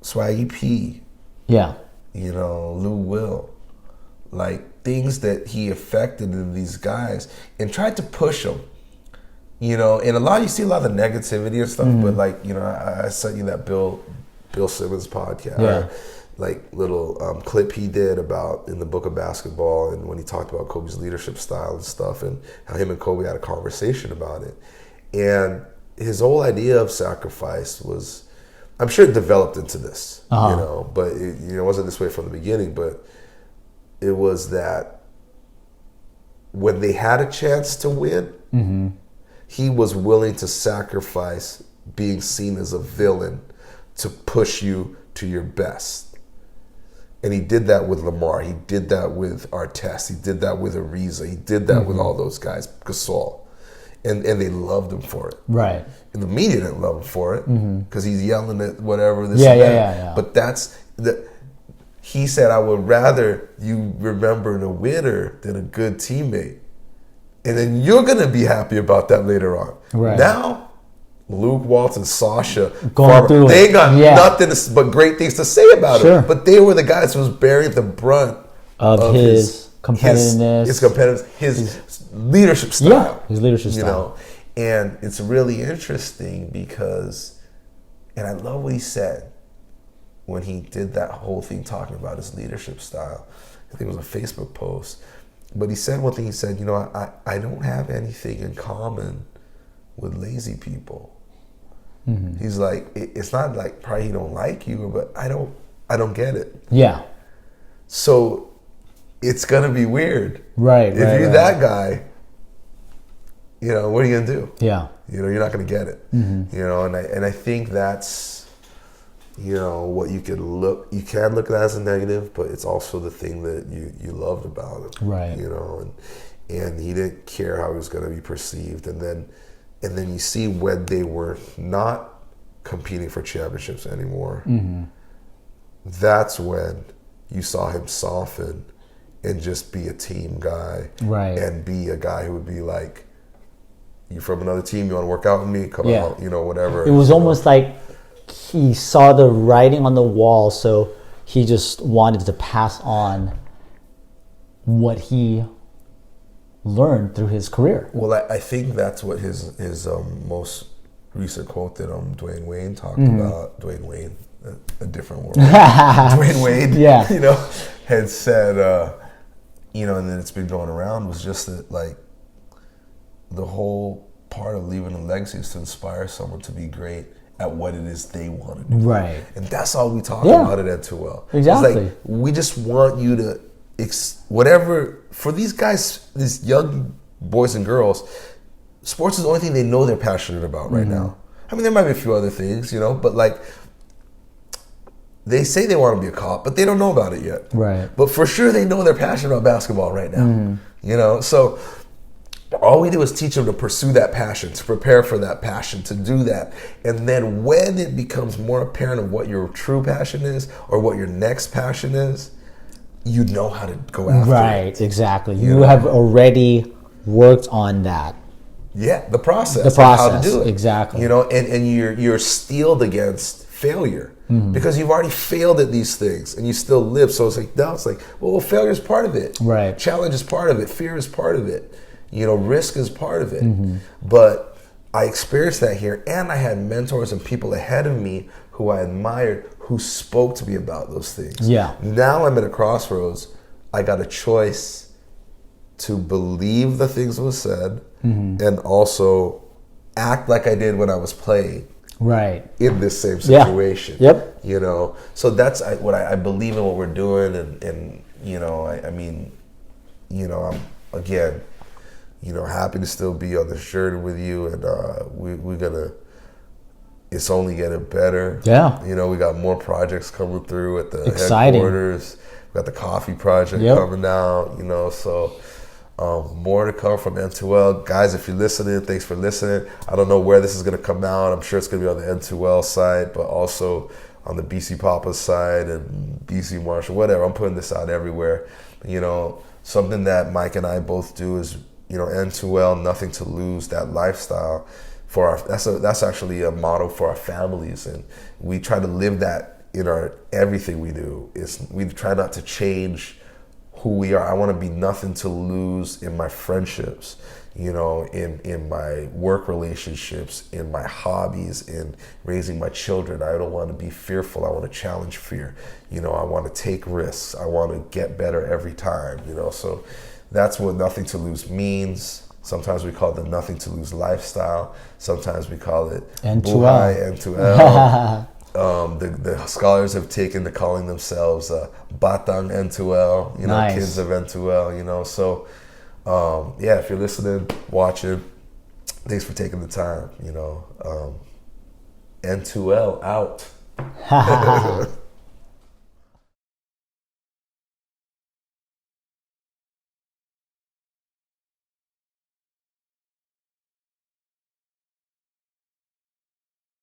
Swaggy P. Yeah. Lou Will. Like, things that he affected in these guys and tried to push them. And you see a lot of the negativity and stuff, but like, I sent you that Bill Simmons podcast. Yeah. Like little clip he did about in the book of basketball, and when he talked about Kobe's leadership style and stuff, and how him and Kobe had a conversation about it. And his whole idea of sacrifice was, I'm sure it developed into this, but it wasn't this way from the beginning, but it was that when they had a chance to win, he was willing to sacrifice being seen as a villain to push you to your best. And he did that with Lamar. He did that with Artest. He did that with Ariza. He did that with all those guys, Gasol. And they loved him for it. Right. And the media didn't love him for it because he's yelling at whatever. Yeah. But he said, I would rather you remember the winner than a good teammate. And then you're going to be happy about that later on. Right. Now, Luke Walton and Sasha, they ain't got nothing but great things to say about it. But they were the guys who was bearing the brunt of his competitiveness, his leadership style. Yeah, his leadership style. And it's really interesting because, and I love what he said when he did that whole thing talking about his leadership style. I think it was a Facebook post. But he said one thing, he said, I don't have anything in common with lazy people. He's like, it's not like probably he don't like you, but I don't get it. Yeah. So it's gonna be weird. Right. If you're that guy, what are you gonna do? Yeah. You're not gonna get it. And I think that's what you can look at as a negative, but it's also the thing that you loved about him. Right. And he didn't care how he was gonna be perceived. And then you see when they were not competing for championships anymore, that's when you saw him soften and just be a team guy. Right. And be a guy who would be like, you from another team, you want to work out with me? Come out, whatever. It was almost like he saw the writing on the wall, so he just wanted to pass on what he learned through his career. Well, I think that's what his most recent quote that Dwayne Wayne talked about. Dwayne Wayne, a different world. Dwayne Wade, had said, and then it's been going around, was just that, like, the whole part of leaving a legacy is to inspire someone to be great at what it is they want to do. Right. And that's all we talk about at N2L. Exactly. It's like, we just want you to, whatever, for these guys, these young boys and girls, sports is the only thing they know they're passionate about right now. I mean, there might be a few other things, but like, they say they want to be a cop, but they don't know about it yet. Right. But for sure they know they're passionate about basketball right now. So all we do is teach them to pursue that passion, to prepare for that passion, to do that. And then when it becomes more apparent of what your true passion is or what your next passion is, you know how to go after it. Right, exactly. You have already worked on that. Yeah, the process. The process, how to do it. Exactly. And you're steeled against failure because you've already failed at these things and you still live. So it's like, now it's like, well, failure is part of it. Right. Challenge is part of it. Fear is part of it. Risk is part of it. But I experienced that here, and I had mentors and people ahead of me who I admired who spoke to me about those things. Yeah. Now I'm at a crossroads. I got a choice to believe the things that was said and also act like I did when I was playing. Right. In this same situation. Yeah. Yep. You know, so that's what I believe in what we're doing, and you know, I mean, you know, I'm again, you know, happy to still be on this journey with you, and we're gonna. It's only getting better. Yeah. You know, we got more projects coming through at the Exciting. headquarters. We got the coffee project coming out. You know, so. More to come from N2L. Guys, if you're listening, thanks for listening. I don't know where this is going to come out. I'm sure it's going to be on the N2L side, but also on the BC Papa's side and BC Marshall, whatever. I'm putting this out everywhere. You know, something that Mike and I both do is, you know, N2L, nothing to lose, that lifestyle. That's actually a motto for our families, and we try to live that in our everything we do. We try not to change who we are. I want to be nothing to lose in my friendships, you know, in my work relationships, in my hobbies, in raising my children. I don't want to be fearful. I want to challenge fear. You know, I want to take risks. I want to get better every time, you know. So that's what nothing to lose means. Sometimes we call it the nothing to lose lifestyle. Sometimes we call it Buhay, N2L. The scholars have taken to calling themselves Batang N2L, you know, nice. Kids of N2L, you know. So, yeah, if you're listening, watching, thanks for taking the time, you know. N2L out.